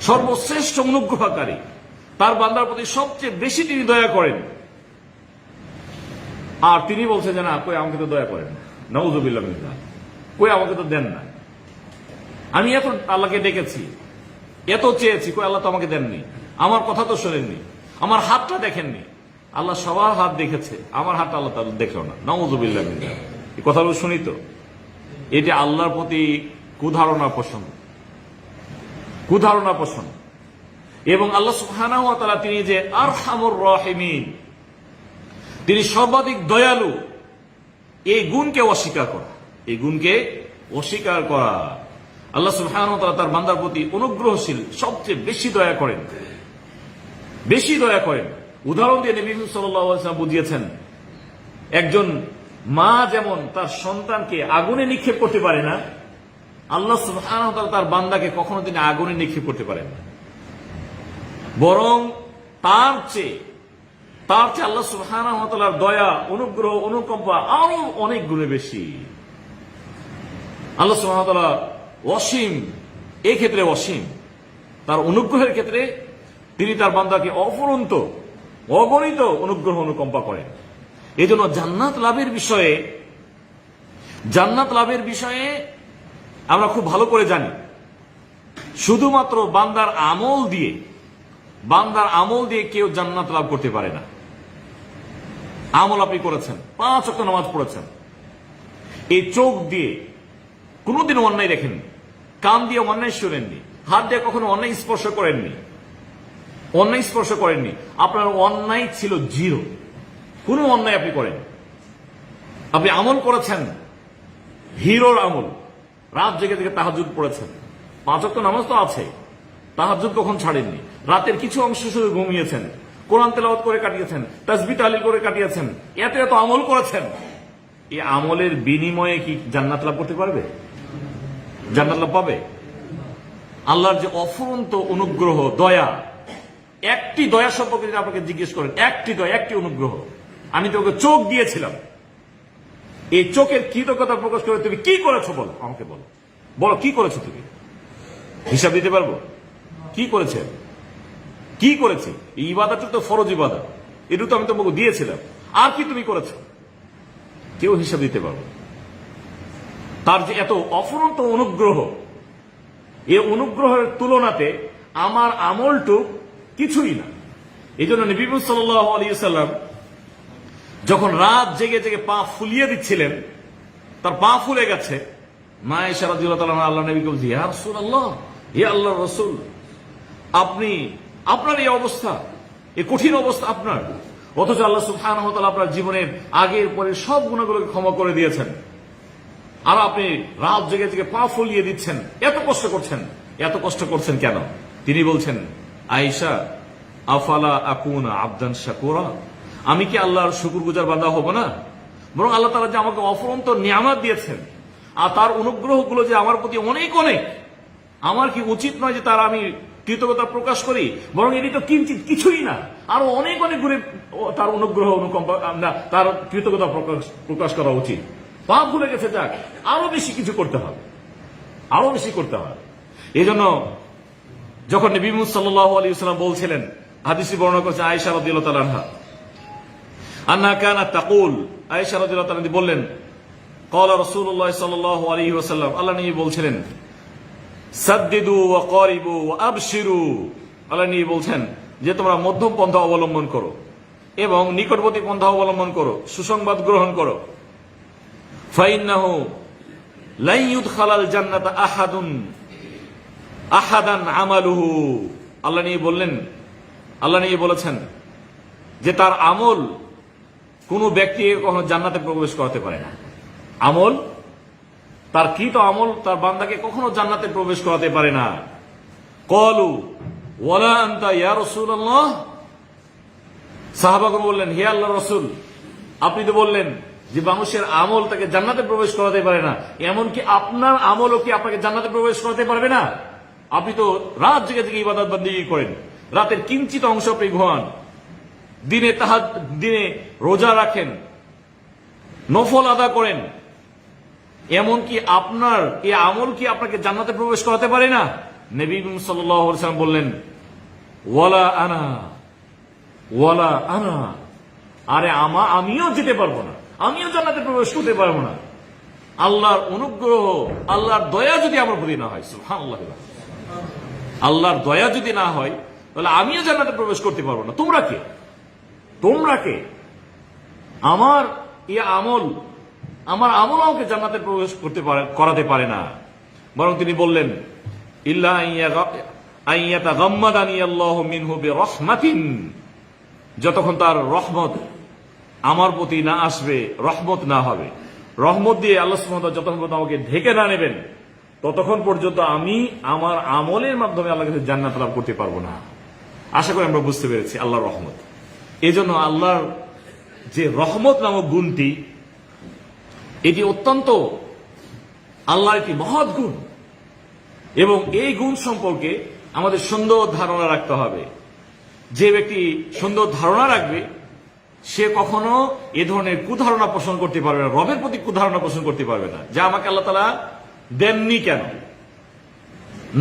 সর্বশ্রেষ্ঠ অনুগ্রহকারী। তার বান্দার প্রতি সবচেয়ে বেশি তিনি দয়া করেন। আর তিনি বলছেন যে না, কই আমাকে তো দয়া করেন, নাউযুবিল্লাহ মিন যালিক, কই আমাকে তো দেন না। আমি এত আল্লাহকে ডেকেছি, এত চেয়েছি, কই আল্লাহ তো আমাকে দেননি, আমার কথা তো শোনেননি, আমার হাতটা দেখেননি। আল্লাহ সবার হাত দেখেছে, আমার হাতটা আল্লাহ তাআলা দেখলো না। নাউযুবিল্লাহ মিন যালিক, এই কথাগুলো শুনি তো। এটি আল্লাহর প্রতি কুধারণা পোষণ। এবং আল্লাহ সুবহানাহু ওয়া তাআলা তিনি যে আরহামুর রাহিমিন, তিনি সর্বাধিক দয়ালু, এই গুণকে অস্বীকার করা। আল্লাহ সুবহানাহু ওয়া তাআলা তার বান্দার প্রতি অনুগ্রহশীল, সবচেয়ে বেশি দয়া করেন। উদাহরণ দিয়ে নবী সাল্লাল্লাহু আলাইহি ওয়াসাল্লাম বুঝিয়েছেন, একজন মা যেমন তার সন্তানকে আগুনে নিক্ষেপ করতে পারে না, আল্লাহ সুবহানাহু ওয়া তাআলা তার বান্দাকে কখনো তিনি আগুনে নিক্ষেপ করতে পারেন না। বরং তার চেয়ে আল্লাহ সুবহানাহু ওয়া তাআলার দয়া, অনুগ্রহ, অনুকম্পা আরো অনেক গুণে বেশি। আল্লাহ সুবহানাহু ওয়া তাআলা অসীম, এই ক্ষেত্রে অসীম, তার অনুগ্রহের ক্ষেত্রে তিনি তার বান্দাকে অগণিত অনুগ্রহ, অনুকম্পা করেন। এই জন্য জান্নাত লাভের বিষয়ে আমরা খুব ভালো করে জানি, শুধুমাত্র বান্দার আমল দিয়ে কেউ জান্নাত লাভ করতে পারে না। আমল আপনি করেছেন, 5 ওয়াক্ত নামাজ পড়েছেন, এই চোখ দিয়ে কোনোদিন অন্যায় দেখেননি, কান দিয়ে অন্যায় শুনেননি, হাত দিয়ে কখনো অন্যায় স্পর্শ করেননি, আপনার অন্যায় ছিল 0, কোনো অন্যায় আপনি করেন। আপনি আমল করেছেন, হিরোর আমল, রাত জেগে জেগে তাহাজ্জুদ পড়েছেন, 5 ওয়াক্ত নামাজ তো আছে, তাহাজ্জুদ কখন ছাড়েননি, রাতের কিছু অংশ শুধু ঘুমিয়েছেন, কোরআন তেলাওয়াত করে কাটিয়েছেন, তাসবিহ তাহলিল করে কাটিয়েছেন, এত আমল করেছেন। এই আমলের বিনিময়ে কি জান্নাত লাভ করতে পারবে? জান্নাত লাভ পাবে? আল্লাহর যে অফুরন্ত অনুগ্রহ, দয়া, একটি দয়া সম্পর্কে যদি আপনাকে জিজ্ঞেস করেন, একটি অনুগ্রহ, আমি তোকে চোখ দিয়েছিলাম, এই চোখের কৃতজ্ঞতা প্রকাশ করে তুমি কি করেছো বলো, আমাকে বলো, বলো কি করেছো তুমি, হিসাব দিতে পারবো কি করেছে, কি করেছে। এই ইবাদতটা তো ফরজ ইবাদত, এটা তো আমি তোমাকে দিয়েছিলাম, আর কি তুমি করেছো, কেউ হিসাব দিতে পারবো। তার যে এত অফুরন্ত অনুগ্রহ, এই অনুগ্রহের তুলনাতে আমার আমলটুক কিছুই না। এই জন্য নবী সাল্লাল্লাহু আলাইহি ওয়াসাল্লাম যখন রাত জেগে জেগে পা ফুলিয়ে দিচ্ছিলেন, তার পা ফুলে গেছে, মা আয়েশা রাদিয়াল্লাহু তাআলা আল্লাহ নবীকে বলছে, ইয়া রাসূলুল্লাহ, ইয়া আল্লাহর রাসূল, আপনার এই অবস্থা, এই কঠিন অবস্থা আপনার, অথচ আল্লাহ সুবহানাহু ওয়া তাআলা আপনার জীবনের আগের পরের সব গুনাহগুলোকে ক্ষমা করে দিয়েছেন, আর আপনি রাত জেগে জেগে পা ফুলিয়ে দিচ্ছেন, এত কষ্ট করছেন কেন? তিনি বলছেন, আয়েশা, আফালা আকুনা আবদান শাকুরা, আমি কি আল্লাহর শুকরগুজার বান্দা হব না? বরং আল্লাহ তাআলা যে আমাকে অফুরন্ত নিয়ামত দিয়েছেন, আর তার অনুগ্রহগুলো যে আমার প্রতি অনেক অনেক, আমার কি উচিত নয় যে তার আমি কৃতজ্ঞতা প্রকাশ করি? বরং এটি তো কিঞ্চিত কিছুই না, আরো অনেক অনেক গুণে তার অনুগ্রহ অনুকম্পা, তার কৃতজ্ঞতা প্রকাশ করা উচিত। পাপ ভুলে গেছে, যাক, আরো বেশি কিছু করতে হবে, আরো বেশি করতে হবে। এই জন্য যখন নবী সাল্লাল্লাহু আলাইহি ওয়াসাল্লাম বলছিলেন, হাদিসে বর্ণনা করেছে আয়েশা রাদিয়াল্লাহু তাআলা আনহা, আন্না কানাত তাকুল, আয়েশা রাদিয়াল্লাহু তাআলা বললেন, ক্বালা রাসূলুল্লাহ সাল্লাল্লাহু আলাইহি ওয়াসাল্লাম, আল্লাহ নবী বলছিলেন, সাদ্দিদু ওয়া কারিবু ওয়া আবশিরু, আল্লাহ নবী বলছেন যে তোমরা মধ্যম পন্থা অবলম্বন করো এবং নিকটবর্তী পন্থা অবলম্বন করো, সুসংবাদ গ্রহণ করো। ফাইন্নাহু লা ইউদখালাল জান্নাতা আহাদান আমালুহু, আল্লাহ নবী বলেছেন যে তার আমল কোন ব্যক্তিকে কখনো জান্নাতে প্রবেশ করাতে পারে না। আমল, তার কৃত আমল তার বান্দাকে কখনো জান্নাতে প্রবেশ করাতে পারে না। ক্বালু ওয়ালা আনতা ইয়া রাসূলুল্লাহ, সাহাবাগণ বললেন, হে আল্লাহর রাসূল, আপনি তো বললেন যে মানুষের আমল তাকে জান্নাতে প্রবেশ করাতে পারে না, এমনকি আপনার আমলও কি আপনাকে জান্নাতে প্রবেশ করাতে পারবে না? আপনি তো রাত জেগে জেগে ইবাদত বন্দেগী করেন, রাতের কিঞ্চিত অংশ আপনি ঘুমান, দিনে রোজা রাখেন, নফল আদা করেন, এমনকি আপনার এই আমল কি আপনাকে জান্নাতে প্রবেশ করাতে পারে না? নবী সাল্লাল্লাহু আলাইহি ওয়াসাল্লাম বললেন, ওয়ালা আনা, আরে আমিও যেতে পারবো না, আমিও জান্নাতে প্রবেশ করতে পারবো না। আল্লাহর অনুগ্রহ, আল্লাহর দয়া যদি আমার প্রতি না হয়, সুবহানাল্লাহ, আল্লাহর দয়া যদি না হয়, তাহলে আমিও জান্নাতে প্রবেশ করতে পারবো না। তোমরা কে? আমার এই আমল, আমার আমল আমাকে জান্নাতে প্রবেশ করাতে পারে না। বরং তিনি বললেন, ইল্লা আইয়াতাগাম্মাদানি আল্লাহু মিনহু বিরাহমাতিন, যতক্ষণ তার রহমত আমার প্রতি না আসবে, রহমত না হবে, রহমত দিয়ে আল্লাহ সুবহানাহু ওয়া তাআলা যতক্ষণ পর্যন্ত আমাকে ঢেকে না নেবেন, ততক্ষণ পর্যন্ত আমি আমার আমলের মাধ্যমে আল্লাহর কাছে জান্নাত লাভ করতে পারবো না। আশা করি আমরা বুঝতে পেরেছি আল্লাহর রহমত। এই জন্য আল্লাহর যে রহমত নামক গুণটি, এটি অত্যন্ত আল্লাহর একটি মহৎ গুণ, এবং এই গুণ সম্পর্কে আমাদের সুন্দর ধারণা রাখতে হবে। যে ব্যক্তি সুন্দর ধারণা রাখবে, সে কখনো এ ধরনের কুধারণা পোষণ করতে পারবে না, রবের প্রতি কুধারণা পোষণ করতে পারবে না, যে আমাকে আল্লাহ তাআলা দেননি কেন,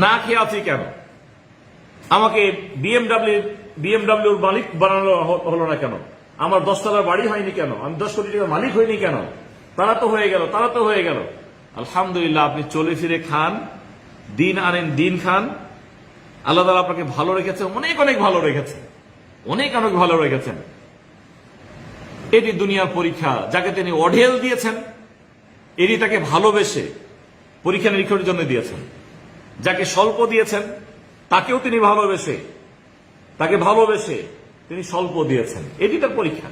না খেয়ে আছি কেন, আমাকে বিএমডাব্লিউর মালিক বানানো হলো না কেন, আমার 10 তলার বাড়ি হয়নি কেন, আমি 10 কোটি টাকার মালিক হয়নি কেন, তারা তো হয়ে গেল। আলহামদুলিল্লাহ, আপনি চলে ফিরে খান, দিন আনেন, দিন খান, আল্লাহ তাআলা আপনাকে ভালো রেখেছেন, অনেক অনেক ভালো রেখেছেন। এটি দুনিয়ার পরীক্ষা, যাকে তিনি অঢেল দিয়েছেন, এটি তাকে ভালোবেসে পরীক্ষা নিরীক্ষার জন্য দিয়েছেন। যাকে স্বল্প দিয়েছেন, তাকেও তিনি ভালোবেসে তিনি স্বল্প দিয়েছেন। এটি তার পরীক্ষা,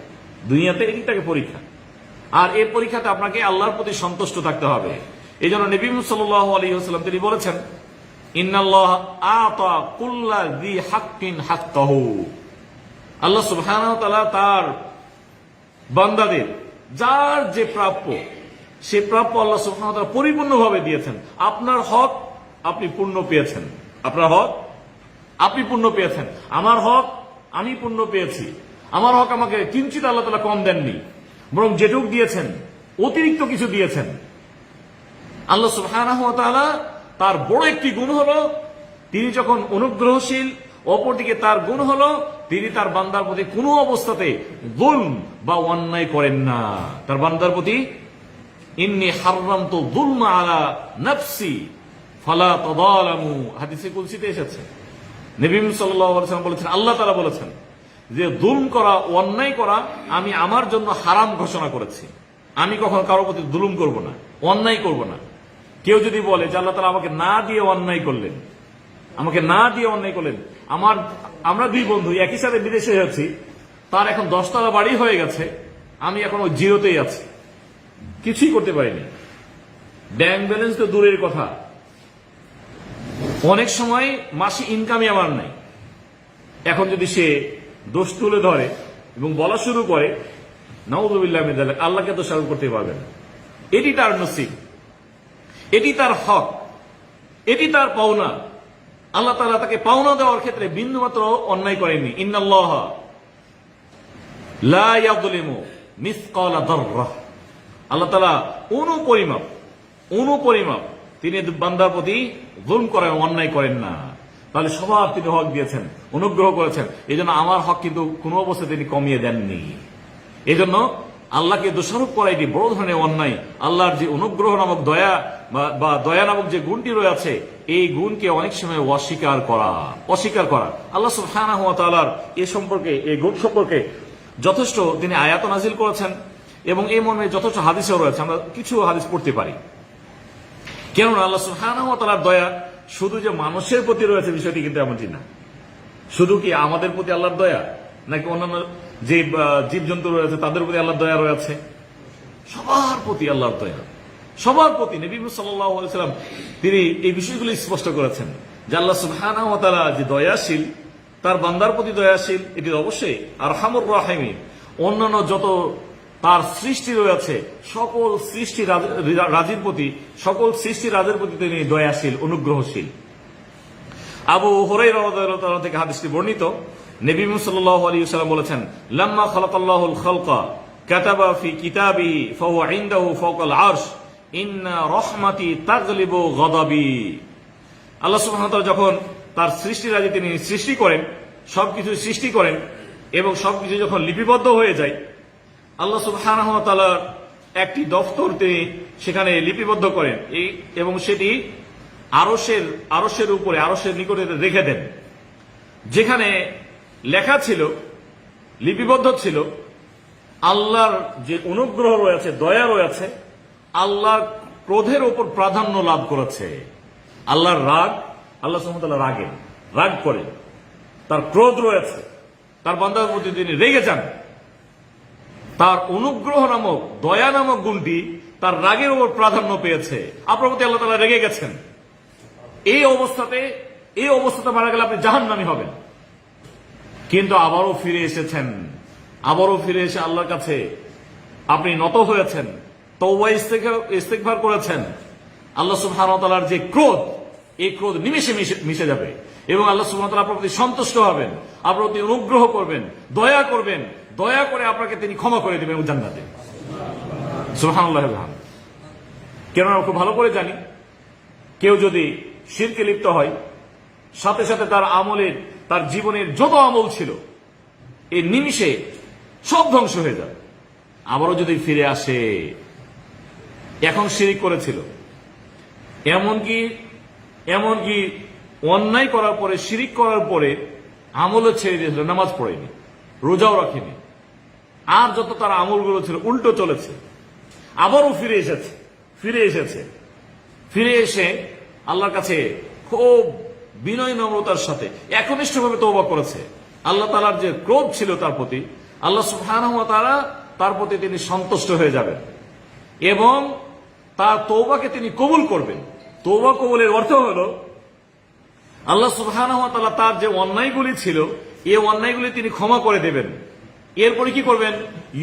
দুনিয়াতে এটি তাকে পরীক্ষা। আর এই পরীক্ষাতে আপনাকে আল্লাহর প্রতি সন্তুষ্ট থাকতে হবে। এই জন্য নবী সাল্লাল্লাহু আলাইহি ওয়াসাল্লাম তিনি বলেছেন, ইন্নাল্লাহ আতা কুল্লা যী হাক্কিন হাক্কাহু, আল্লাহ সুবহানাহু ওয়া তাআলা তার বান্দাদের যার যে প্রাপ্য, সে প্রাপ্য আল্লাহ সুবহানাহু ওয়া তাআলা পরিপূর্ণভাবে দিয়েছেন। আপনার হক আপনি পূর্ণ পেয়েছেন, আমার হক আমি পূর্ণ পেয়েছি। আমার হক আমাকে কিঞ্চিত আল্লাহ তাআলা কম দেননি, বরং যেটুক দিয়েছেন অতিরিক্ত কিছু দিয়েছেন। আল্লাহ সুবহানাহু ওয়া তাআলা তার বড় একটি গুণ হলো তিনি যখন অনুগ্রহশীল, অপরদিকে তার গুণ হলো তিনি তার বান্দার প্রতি কোনো অবস্থাতে যুলম বা অন্যায় করেন না। তার বান্দার প্রতি ইন্নী হাররামতু যুলমা আলা নাফসি ফালা তাযালামু, হাদিসে কুদসিতে এসেছে। নবী সাল্লাল্লাহু আলাইহি ওয়াসাল্লাম বলেছেন, আল্লাহ তাআলা বলেছেন যে যুলম করা, অন্যায় করা আমি আমার জন্য হারাম ঘোষণা করেছি। আমি কখনো কারোর প্রতি জুলুম করব না, অন্যায় করব না। কেউ যদি বলে যে আল্লাহ তাআলা আমাকে না দিয়ে অন্যায় করলেন, আমাকে না দিয়ে অন্যায় করলেন, আমরা দুই বন্ধু একই সাথে বিদেশে যাচ্ছি, তার এখন 10 তলা বাড়ি হয়ে গেছে, আমি এখন ওই জিরোতেই আছি, কিছুই করতে পারিনি, ব্যাংক ব্যালেন্স তো দূরের কথা, অনেক সময় মাসে ইনকামই আমার নাই। এখন যদি সে দোষ তুলে ধরে এবং বলা শুরু করে নাউযুবিল্লাহি মিন যালিক, আল্লাহকে তো স্বীকার করতে পারবে না। এটি তার নসিব, এটি তার হক, এটি তার পাওনা। আল্লাহ তাআলা তাকে পাওনা দেওয়ার ক্ষেত্রে বিন্দুমাত্র অন্যায় করেননি। ইন্নাল্লাহা লা ইয়াযলিমু মিসকালা যাররাহ, আল্লাহ তাআলা অনুপরিমাপ তিনি বান্দার প্রতি যুলম করেন, অন্যায় করেন না। তাহলে সবার তিনি হক দিয়েছেন, অনুগ্রহ করেছেন। এই জন্য আমার হক কিন্তু কোনো অবস্থায় তিনি কমিয়ে দেননি। এই জন্য আল্লাহকে দোষারোপ করা এটি বড় ধরনের অন্যায়। আল্লাহর যে অনুগ্রহ নামক দয়া বা দয়া নামক যে গুণটি রয়েছে, এই গুণকে অনেক সময় অস্বীকার করা। আল্লাহ সুবহানাহু ওয়া তাআলার এই গুণ সম্পর্কে যথেষ্ট তিনি আয়াত নাজিল করেছেন এবং এই মর্মে যথেষ্ট হাদিসও রয়েছে। আমরা কিছু হাদিস পড়তে পারি। কেননা আল্লাহ সুবহানাহু ওয়া তাআলার দয়া শুধু যে মানুষের প্রতি রয়েছে বিষয়টি কিন্তু এমনটি না। শুধু কি আমাদের প্রতি আল্লাহর দয়া, নাকি অন্যান্য যে জীবজন্তু রয়েছে তাদের প্রতি আল্লাহর দয়া রয়েছে? সবার প্রতি আল্লাহর দয়া, সবার প্রতি। নবী সাল্লাল্লাহু আলাইহি ওয়াসাল্লাম তিনি এই বিষয়গুলো স্পষ্ট করেছেন যে আল্লাহ সুবহানাহু ওয়া তাআলা যে দয়াশীল, তার বান্দার প্রতি দয়াশীল, এটি অবশ্যই আরহামুর রাহিমিন। অন্যান্য যত তার সৃষ্টি রয়েছে সকল সৃষ্টি রাজের প্রতি তিনি দয়াশীল, অনুগ্রহশীল। আবু হুরায়রা রাদিয়াল্লাহু তাআলা থেকে হাদিসটি বর্ণিত, নবী সাল্লাল্লাহু আলাইহি ওয়াসাল্লাম বলেছেন, লাম্মা খালাকাল্লাহুল খালকা কাতাবা ফি কিতাবিহি ফাহুয়া ইনদাহু ফাওকাল আরশ ইন্না রাহমাতি তাগলিবু গাদাবি। আল্লাহ সুবহানাহু ওয়া তাআলা যখন তার সৃষ্টি রাজি তিনি সৃষ্টি করেন, সবকিছু সৃষ্টি করেন এবং সবকিছু যখন লিপিবদ্ধ হয়ে যায়, আল্লাহ সুবহানাহু ওয়া তাআলার একটি দফতর তিনি সেখানে লিপিবদ্ধ করেন এবং সেটি আরশের উপরে, আরশের নিকটে রেখে দেন, যেখানে লেখা ছিল, লিপিবদ্ধ ছিল, আল্লাহর যে অনুগ্রহ রয়েছে, দয়া রয়েছে, আল্লাহর ক্রোধের উপর প্রাধান্য লাভ করেছে। আল্লাহর রাগ, আল্লাহ সুবহানাহু ওয়া তাআলা রাগ করেন, তার ক্রোধ রয়েছে, তার বান্দার প্রতি তিনি রেগে যান। তার অনুগ্রহ নামক, দয়া নামক গুণটি তার রাগের উপর প্রাধান্য পেয়েছে। আপনার প্রতি আল্লাহ তাআলা রেগে গেছেন, এই অবস্থাতে মারা গেলে আপনি জাহান্নামী হবেন। কিন্তু আবারও ফিরে এসে আল্লাহর কাছে আপনি নত হয়েছেন, তওবা ইস্তেগফার করেছেন। আল্লাহ সুবহানাহু ওয়া তাআলার যে ক্রোধ, এই ক্রোধ নিমেষে মিশে যাবে এবং আল্লাহ সুবহানাহু ওয়া তাআলা আপনার প্রতি সন্তুষ্ট হবেন, আপনার প্রতি অনুগ্রহ করবেন, দয়া করবেন, দয়া করে আপনাকে তিনি ক্ষমা করে দেবেন জান্নাতে। সুবহানাল্লাহ। কেননা খুব ভালো করে জানি, কেউ যদি শিরকে লিপ্ত হয়, সাথে সাথে তার জীবনের যত আমল ছিল এই নিমিষে সব ধ্বংস হয়ে যাবে। আবারও যদি ফিরে আসে, এখন শিরক করেছিল, এমনকি অন্যায় করার পরে, শিরক করার পরে আমলও ছেড়ে দিয়েছিল, নামাজ পড়েনি, রোজাও রাখেনি, আর যত তার আমলগুলো ছিল উল্টো চলেছে, আবারও ফিরে এসে আল্লাহর কাছে খুব বিনয় নম্রতার সাথে একনিষ্ঠভাবে তওবা করেছে। আল্লাহ তাআলার যে ক্রোধ ছিল তার প্রতি, আল্লাহ সুবহানাহু ওয়া তাআলা তার প্রতি তিনি সন্তুষ্ট হয়ে যাবেন এবং তার তওবাকে তিনি কবুল করবেন। তওবা কবুলের অর্থ হলো আল্লাহ সুবহানাহু ওয়া তাআলা তার যে অন্যায়গুলি ছিল, এই অন্যায়গুলি তিনি ক্ষমা করে দেবেন। এরপরে কি করবেন?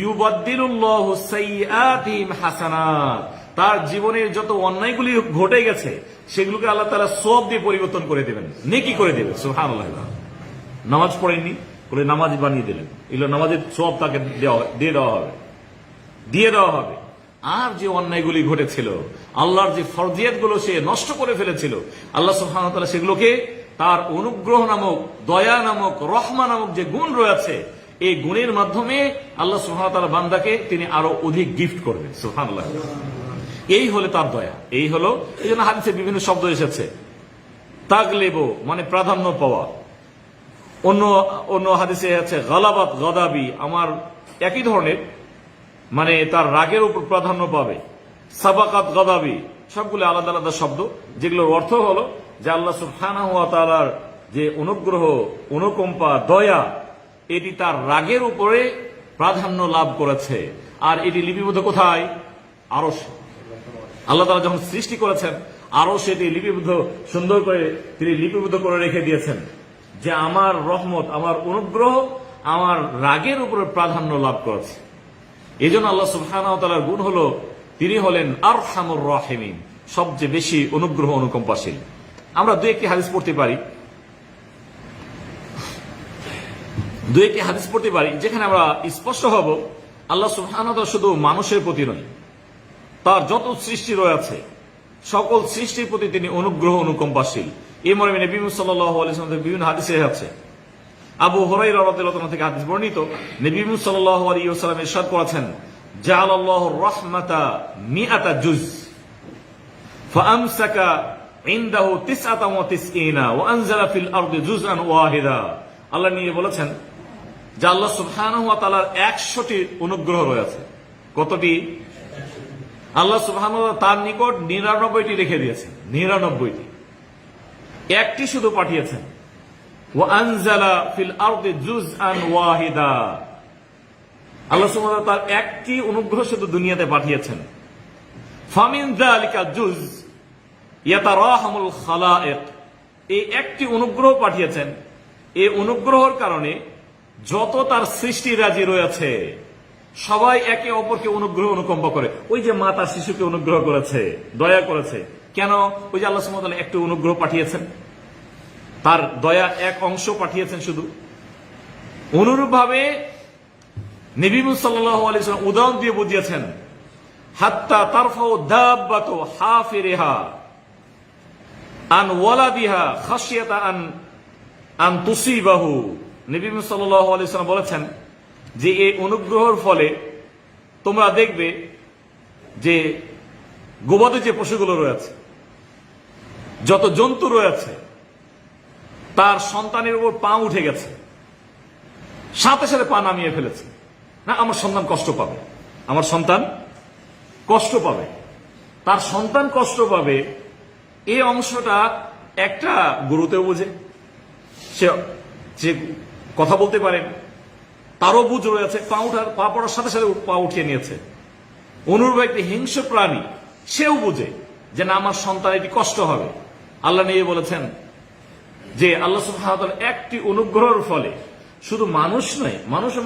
ইউবাদদিলুল্লাহু সাইয়্যাতিহিম হাসানাত, তার জীবনের যত অন্যায়গুলি ঘটে গেছে সেগুলোকে আল্লাহ তাআলা সওয়াব দিয়ে পরিবর্তন করে দেবেন, নেকি করে দেবেন। সুবহানাল্লাহ। নামাজ পড়েননি বলে নামাজ বানিয়ে দিলেন, এগুলো নামাজের সওয়াব তাকে দিয়ে দেওয়া হবে। আর যে অন্যায়গুলি ঘটেছিল, আল্লাহর যে ফরজিয়াতগুলো সে নষ্ট করে ফেলেছিল, আল্লাহ সুবহানাহু ওয়া তাআলা সেগুলোকে তার অনুগ্রহ নামক, দয়া নামক, রহমা নামক যে গুণ রয়েছে, এই গুণের মাধ্যমে আল্লাহ সুবহানাহু ওয়া তাআলা বান্দাকে তিনি আরো অধিক গিফট করবেন। সুবহানাল্লাহ। এই হলো তার দয়া, এই হলো, এই জন্য হাদিসে বিভিন্ন শব্দ এসেছে। তাগলিবু মানে প্রাধান্য পাওয়া, অন্য অন্য হাদিসে আছে গালাবাত গাদাবি, আমার একই ধরনের, মানে তার রাগের উপর প্রাধান্য পাবে। সাবাকাত গাদাবি, সবগুলো আলাদা আলাদা শব্দ, যেগুলোর অর্থ হলো যে আল্লাহ সুবহানাহু ওয়া তাআলার যে অনুগ্রহ, অনুকম্পা, দয়া, এটি তার রাগের উপরে প্রাধান্য লাভ করেছে। আর এটি লিপিবদ্ধ কোথায়? আরশ। আল্লাহ তাআলা যখন সৃষ্টি করেছেন, আরো সেটি লিপিবদ্ধ, সুন্দর করে তিনি লিপিবদ্ধ করে রেখে দিয়েছেন যে আমার রহমত, আমার অনুগ্রহ আমার রাগের উপরে প্রাধান্য লাভ করেছে। এই জন্য আল্লাহ সুবহানাহু ওয়া তাআলার গুণ হলো তিনি হলেন আরহামুর রাহিমিন, সবচেয়ে বেশি অনুগ্রহ অনুকম্পাশীল। আমরা দু একটি হাদিস পড়তে পারি, যেখানে আমরা স্পষ্ট হব আল্লাহ সুবহানাহু ওয়া তাআলা শুধু মানুষের প্রতি নয়, তার যত সৃষ্টি রয়েছে সকল সৃষ্টির প্রতি তিনি অনুগ্রহ অনুকম্পাশীল। এই মর্মে নবী সাল্লাল্লাহু আলাইহি ওয়াসাল্লাম বিভিন্ন হাদিসে আছে। আবু হুরায়রা রাদিয়াল্লাহু আনহু থেকে হাদিস বর্ণিত, নবী সাল্লাল্লাহু আলাইহি ওয়াসাল্লাম ইরশাদ করেছেন, জাআলাল্লাহুর রাহমাতা মিআতা জুজ ফাআমসাকা ইনদাহু 99 ওয়া আনজালা ফিল আরদি জুজআন ওয়াহিদা। আল্লাহ নিয়ে বলেছেন যে আল্লাহ সুবহানাহু ওয়া তাআলার 100টি অনুগ্রহ রয়েছে। কতটি? আল্লাহ সুবহানাহু ওয়া তাআলা তার নিকট 99টি রেখে দিয়েছেন, 99টি, একটি শুধু পাঠিয়েছেন। ওয়া আনজালা ফিল আরদি জুজআন ওয়াহিদা, আল্লাহ সুবহানাহু ওয়া তাআলা একটি অনুগ্রহ শুধু দুনিয়াতে পাঠিয়েছেন। ফামিন যালিকা জুজ ইয়াতারাহামুল খালায়েক, এই একটি অনুগ্রহ পাঠিয়েছেন, এই অনুগ্রহের কারণে যত তার সৃষ্টি রাজি রয়েছে সবাই একে অপরকে অনুগ্রহ অনুকম্পা করে। ওই যে মা তার শিশুকে অনুগ্রহ করেছে, দয়া করেছে, কেন? ওই যে আল্লাহ সুবহানাহু ওয়া তাআলা একটু অনুগ্রহ পাঠিয়েছেন, তার দয়া এক অংশ পাঠিয়েছেন শুধু। অনুরূপ ভাবে নবী সাল্লাল্লাহু আলাইহি ওয়াসাল্লাম উদাহরণ দিয়ে বুঝিয়েছেন, হাত্তা তারফাউ দাব্বাতু হাফিরিহা আন ওয়ালাদিহা খাশিয়াতা আন তুসিবাহু। নবী সাল্লাল্লাহু আলাইহি ওয়াসাল্লাম বলেছেন যে এই অনুগ্রহের ফলে তোমরা দেখবে যে গবাদি যে পশুগুলো রয়েছে, যত জন্তু রয়েছে, তার সন্তানের উপর পা উঠে গেছে, সাথে সাথে পা নামিয়ে ফেলেছে। না, আমার সন্তান কষ্ট পাবে, আমার সন্তান কষ্ট পাবে, তার সন্তান কষ্ট পাবে, এই অংশটা একটা গরুতেও বোঝে, সে কথা বলতে পারে, তারও বুঝ রয়েছে, পা পড়ার সাথে সাথে পা উঠিয়ে নিয়েছে। অনুরূপ একটি হিংস্র প্রাণী, সেও বুঝে যে না, আমার সন্তান এটি কষ্ট হবে। আল্লাহ নিয়ে বলেছেন যে আল্লাহ সুবহানাহু ওয়া তাআলা একটি অনুগ্রহের ফলে শুধু মানুষ নয়,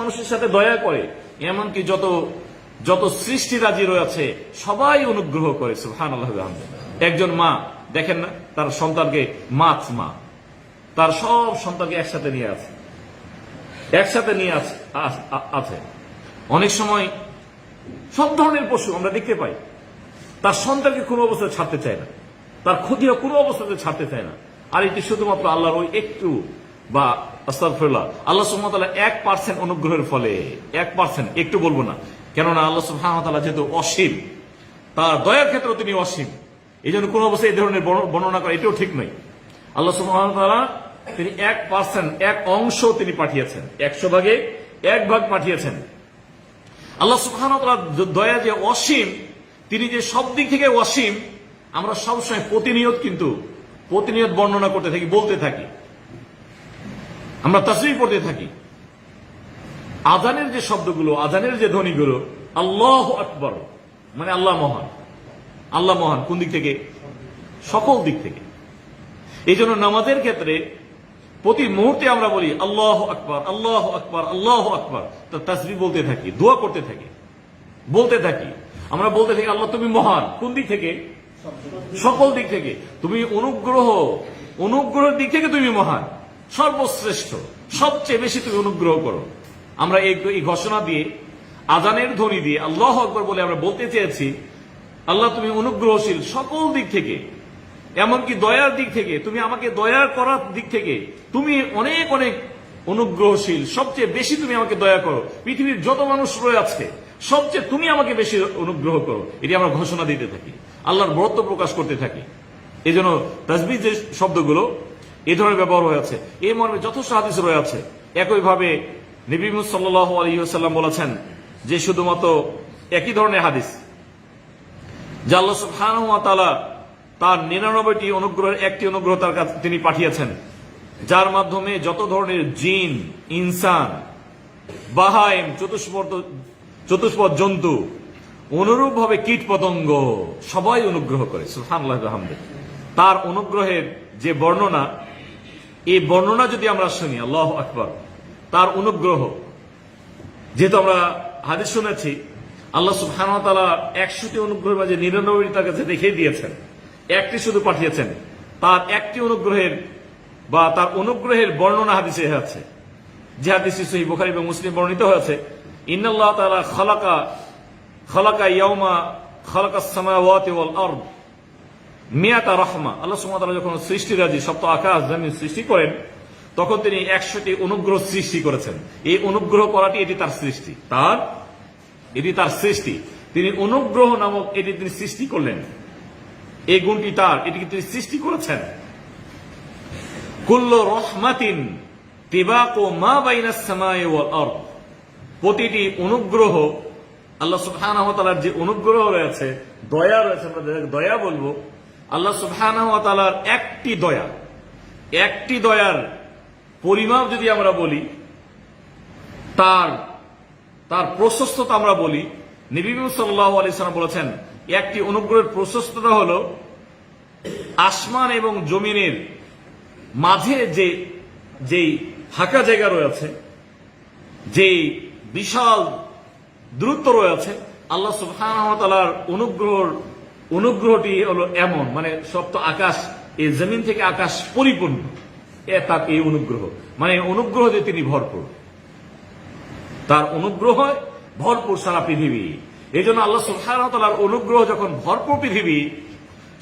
মানুষের সাথে দয়া করে, এমনকি যত সৃষ্টি রাজি রয়েছে সবাই অনুগ্রহ করে। সুবহানাল্লাহ। একজন মা দেখেন না, তার সন্তানকে, মা তার সব সন্তানকে একসাথে নিয়ে আছে। অনেক সময় সব ধরনের পশু আমরা দেখতে পাই, তার সন্তানকে কোনো অবস্থায় ছাড়তে চায় না, তার ক্ষতিও কোনো অবস্থাতে ছাড়তে চায় না। আর এটি শুধুমাত্র আল্লাহর ওই একটু, বা আস্তাগফিরুল্লাহ, আল্লাহ সুবহানাহু ওয়া তাআলা 1% অনুগ্রহের ফলে, 1%, একটু বলবো না, কেননা আল্লাহ সুবহানাহু ওয়া তাআলা যেহেতু অসীম, তার দয়ার ক্ষেত্রে তিনি অসীম, এই জন্য কোন অবস্থায় এই ধরনের বর্ণনা করা এটাও ঠিক নয়। আল্লাহ সুবহানাহু ওয়া তাআলা তিনি 1%, এক অংশ তিনি পাঠিয়েছেন, 100 ভাগে 1 ভাগ পাঠিয়েছেন। আল্লাহ সুবহানাহু ওয়া তাআলার দয়া যে অসীম, তিনি যে সব দিক থেকে অসীম, আমরা সবসময় প্রতিনিয়ত বর্ণনা করতে থাকি, বলতে থাকি, আমরা তাসবিহ পড়তে থাকি। আযানের যে শব্দগুলো, আযানের যে ধ্বনিগুলো, আল্লাহু আকবার মানে আল্লাহ মহান, আল্লাহ মহান কোন দিক থেকে? সকল দিক থেকে। এই জন্য নামাজের ক্ষেত্রে প্রতি মুহূর্তে আমরা বলি আল্লাহু আকবার, আল্লাহু আকবার, আল্লাহু আকবার, তাসবিহ বলতে থাকি, দোয়া করতে থাকি, বলতে থাকি। আমরা বলতে থাকি আল্লাহ তুমি মহান, কোন দিক থেকে? সকল দিক থেকে। তুমি অনুগ্রহের দিক থেকে তুমি মহান, সর্বশ্রেষ্ঠ, সবচেয়ে বেশি তুমি অনুগ্রহ করো। আমরা এই ঘোষণা দিয়ে আজানের ধ্বনি দিয়ে আল্লাহু আকবার বলে আমরা বলতে চেয়েছি, আল্লাহ তুমি অনুগ্রহশীল সকল দিক থেকে, এমনকি দয়ার দিক থেকে, তুমি আমাকে দয়া করার দিক থেকে তুমি অনেক অনেক অনুগ্রহশীল, সবচেয়ে বেশি তুমি আমাকে দয়া করো, পৃথিবীর যত মানুষ রয়ে আছে সবচেয়ে তুমি আমাকে বেশি অনুগ্রহ করো, এটি আমরা ঘোষণা দিতে থাকি, আল্লাহর বরত্ব প্রকাশ করতে থাকি। এই জন্য তাসবিহ যে শব্দগুলো এই ধরনের ব্যবহার হয়ে আছে, এই মর্মে যথেষ্ট হাদিস রয়ে আছে। একইভাবে নবী মুহাম্মদ সাল্লাল্লাহু আলাইহি ওয়াসাল্লাম বলেছেন যে শুধুমাত্র একই ধরনের হাদিস যে আল্লাহ সুবহানাহু ওয়া তাআলা তার 99টি অনুগ্রহের একটি অনুগ্রহ তার কাছে তিনি পাঠিয়েছেন, যার মাধ্যমে যত ধরনের জিন, ইনসান, বাহাইম, চতুষ্পদ জন্তু, অনুরূপ ভাবে কীট পতঙ্গ সবাই অনুগ্রহ করে। সুবহানাল্লাহ ওয়া বিহামদিহি। তার অনুগ্রহের যে বর্ণনা, এই বর্ণনা যদি আমরা শুনি, আল্লাহু আকবার, তার অনুগ্রহ, যেহেতু আমরা হাদিস শুনেছি আল্লাহ সুবহানাহু ওয়া তাআলা 100টি অনুগ্রহের মাঝে 99টি তার কাছে দেখিয়ে দিয়েছেন, একটি শুধু পাঠিয়েছেন। তার একটি অনুগ্রহের বা তার অনুগ্রহের বর্ণনা হাদিসে আছে, যে হাদিসটি সহিহ বুখারী এবং মুসলিম বর্ণিত হয়েছে। ইন্নাল্লাহ তাআলা খালাকা ইয়াউমা খালাকাস সামাওয়াতি ওয়াল আরদ মিয়াতা রাহমা। আল্লাহ সুবহানাহু ওয়া তাআলা যখন সৃষ্টিরাজি সপ্ত আকাশ জমিন সৃষ্টি করেন, তখন তিনি 100টি অনুগ্রহ সৃষ্টি করেছেন। এই অনুগ্রহ করাটি এটি তার সৃষ্টি, এটি তার সৃষ্টি। তিনি অনুগ্রহ নামক এটি তিনি সৃষ্টি করলেন, এই গুণটি তার, এটিকে তিনি সৃষ্টি করেছেন। কুল্লু রাহমাতিন তিবাকু মা বাইনাস সামাই ওয়াল আরদ। প্রতিটি অনুগ্রহ, আল্লাহ সুবহানাহু ওয়া তাআলার যে অনুগ্রহ রয়েছে, দয়া রয়েছে, আমরা দয়া বলবো, আল্লাহ সুবহানাহু ওয়া তাআলার একটি দয়ার পরিমাপ যদি আমরা বলি, তার প্রশস্ততা আমরা বলি, নবী মুহাম্মদ সাল্লাল্লাহু আলাইহি ওয়াসাল্লাম বলেছেন একটি অনুগ্রহের প্রশস্ততা হলো আসমান এবং জমিনের মাঝে যেই ফাঁকা জায়গা রয়েছে, যেই বিশাল দূরত্ব রয়েছে, আল্লাহ সুবহানাহু ওয়া তাআলার অনুগ্রহটি হলো এমন, মানে সপ্ত আকাশ, এই জমিন থেকে আকাশ পরিপূর্ণ, তার এই অনুগ্রহ, মানে অনুগ্রহ যে তিনি ভরপুর, তার অনুগ্রহ ভরপুর সারা পৃথিবী। এই জন্য আল্লাহ সুবহানাহু ওয়া তাআলার অনুগ্রহ যখন ভরপুর পৃথিবী,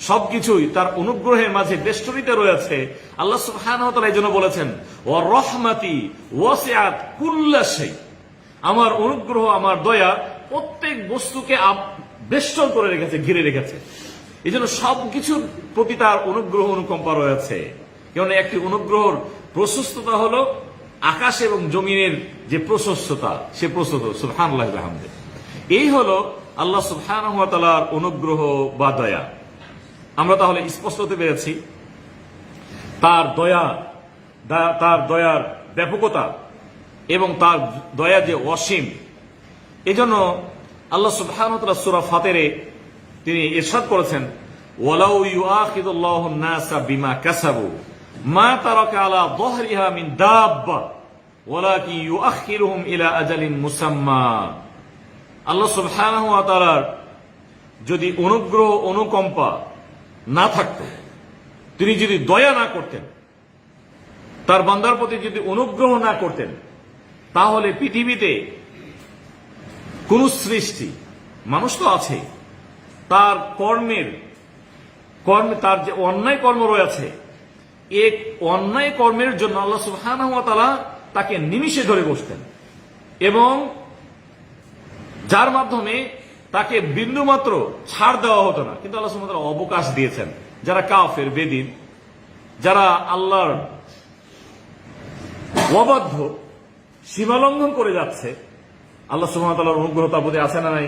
সবকিছুই তার অনুগ্রহের মাঝে বেষ্টনীত রয়েছে। আল্লাহ সুবহানাহু ওয়া তাআলা এই জন্য বলেছেন ওয়া রাহমাতি ওয়াসিআত কুল্লা শাই, আমার অনুগ্রহ, আমার দয়া প্রত্যেক বস্তুকে বেষ্টন করে রেখেছে, ঘিরে রেখেছে। এই জন্য সবকিছুর প্রতি তার অনুগ্রহ অনুকম্পা রয়েছে। কারণ একটি অনুগ্রহর প্রশস্ততা হলো আকাশ এবং জমিনের যে প্রশস্ততা, সে প্রশস্ত। সুবহানাল্লাহ ওয়া বিহামদিহি। এই হলো আল্লাহ সুবহানাহু ওয়া তাআলার অনুগ্রহ বা দয়া। আমরা তাহলে স্পষ্ট হতে পেরেছি তার দয়ার ব্যাপকতা এবং তার দয়া যে অসীম। এজন্য আল্লাহ সুবহানাহু ওয়া তাআলা সূরা ফাতিরে তিনি ইরশাদ করেছেন, ওয়ালাউ ইউআখিদুল্লাহু আন-নাসা বিমা কাসাবু মা তারাকা আলা যাহরিহা মিন দাব্বা ওয়ালাকিন ইউআখিরুহুম ইলা আজালিন মুসাম্মা। আল্লাহ সুবহানাহু ওয়া তাআলার যদি অনুগ্রহ অনুকম্পা না থাকতো, তিনি যদি দয়া না করতেন, তার বান্দার প্রতি যদি অনুগ্রহ না করতেন, তাহলে পৃথিবীতে কোন সৃষ্টি, মানুষ তো আছে, তার তার যে অন্যায় কর্ম রয়েছে, এক অন্যায় কর্মের জন্য আল্লাহ সুবহানাহু ওয়া তাআলা তাকে নিমিষে ধরে বসতেন, এবং যার মাধ্যমে তাকে বিন্দুমাত্র ছাড় দেওয়া হতো না। কিন্তু আল্লাহ সুবহানাহু ওয়া তাআলা অবকাশ দিয়েছেন। যারা কাফের, বেদিন, যারা আল্লাহর অবাধ্য, সীমালঙ্ঘন করে যাচ্ছে, আল্লাহ সুবহানাহু ওয়া তাআলার অনুগ্রহ তার প্রতি আছে না নাই?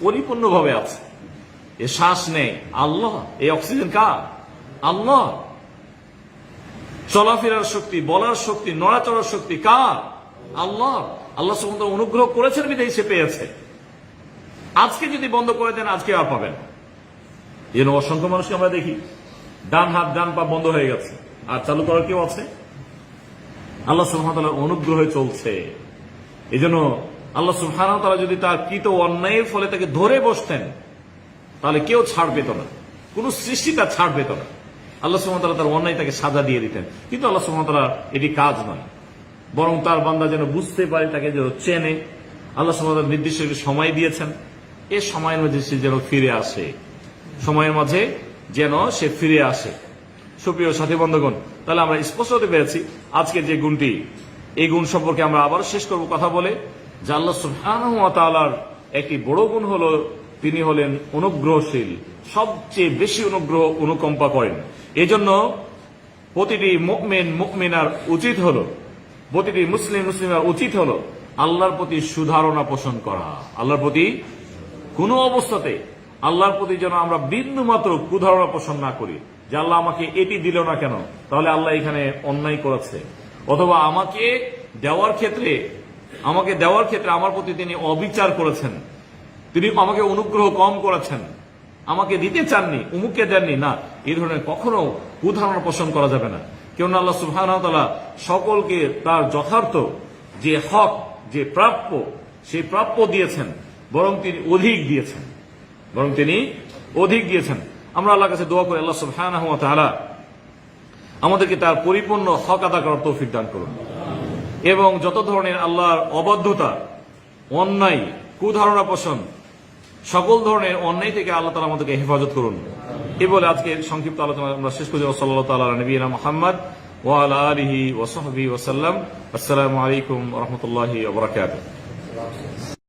পরিপূর্ণভাবে আছে। এ শ্বাস নেই আল্লাহ, এই অক্সিজেন কার? আল্লাহ। চলাফেরার শক্তি, বলার শক্তি, নড়াচড়ার শক্তি কার? আল্লাহ। আল্লাহ সুবহানাহু ওয়া তাআলা অনুগ্রহ করেছেন বিধায় সে পেয়েছে। আজকে যদি বন্ধ করে দেন, আজকে আর পাবেন। এই জন্য অসংখ্য মানুষকে আমরা দেখি ডান হাত ডান পা বন্ধ হয়ে গেছে, আর চালু করার কেউ আছে? আল্লাহ সুবহানাহু ওয়া তাআলার অনুগ্রহে চলছে। এই জন্য আল্লাহ সুবহানাহু ওয়া তাআলা যদি তার কৃত অন্যায়ের ফলে তাকে ধরে বসতেন, তাহলে কেউ ছাড় পেত না, কোন সৃষ্টি তার ছাড় পেত না। আল্লাহ সুবহানাহু ওয়া তাআলা তার অন্যায় তাকে সাজা দিয়ে দিতেন। কিন্তু আল্লাহ সুবহানাহু ওয়া তাআলা এটি কাজ নয়, বরং তার বান্দা যেন বুঝতে পারে, তাকে যেন চেনে, আল্লাহ সুবহানাহু ওয়া তাআলা নির্দিষ্ট একটি সময় দিয়েছেন, এই সময়ের মাঝে সে যেন ফিরে আসে, সময়ের মাঝে যেন সে ফিরে আসে। সুপ্রিয় সাথী বন্ধুগণ, তাহলে আমরা স্পষ্ট হতে পেরেছি আজকে যে গুণটি, এই গুণ সম্পর্কে আমরা আবার শেষ করব কথা বলে, যে আল্লাহ সুবহানাহু ওয়া তাআলার একটি বড় গুণ হলো তিনি হলেন অনুগ্রহশীল, সবচেয়ে বেশি অনুগ্রহ অনুকম্পা করেন। এজন্য প্রতিটি মুমিন মুমিনার উচিত হলো, প্রতিটি মুসলিম মুসলিমার উচিত হলো আল্লাহর প্রতি সুধারণা পোষণ করা। আল্লাহর প্রতি কোনো অবস্থাতে আল্লাহর প্রতি যেন আমরা বিন্দু মাত্র কুধারণা পোষণ না করি, যে আল্লাহ আমাকে এটি দিল না কেন, তাহলে আল্লাহ এখানে অন্যায় করেছে, অথবা আমাকে দেওয়ার ক্ষেত্রে আমার প্রতি তিনি অবিচার করেছেন, তিনি আমাকে অনুগ্রহ কম করেছেন, আমাকে দিতে চাননি, উমুককে দেননি। না, এই ধরনের কখনো কুধারণা পোষণ করা যাবে না। কেননা আল্লাহ সুবহানাহু ওয়া তাআলা সকলকে তার যথার্থ যে হক, যে প্রাপ্য, সেই প্রাপ্য দিয়েছেন, বরং তিনি অধিক দিয়েছেন। আমরা আল্লাহর কাছে দোয়া করি আল্লাহ সুবহানাহু ওয়া তাআলা আমাদেরকে তার পরিপূর্ণ হক আদা করার তৌফিক দান করুন, এবং যত ধরনের আল্লাহর অবাধ্যতা, অন্যায়, কুধারণা পোষণ, সকল ধরনের অন্যায় থেকে আল্লাহ তাআলা আমাদেরকে হেফাজত করুন। এই বলে আজকে সংক্ষিপ্ত আলোচনা আমরা শেষ করি। সাল্লাল্লাহু তাআলা আলা নবিয়িনা মুহাম্মদ ওয়া আলা আলিহি ওয়া সাহবিহি ওয়া সাল্লাম। আসসালামু আলাইকুম ওয়া রাহমাতুল্লাহি ওয়া বারাকাতুহু।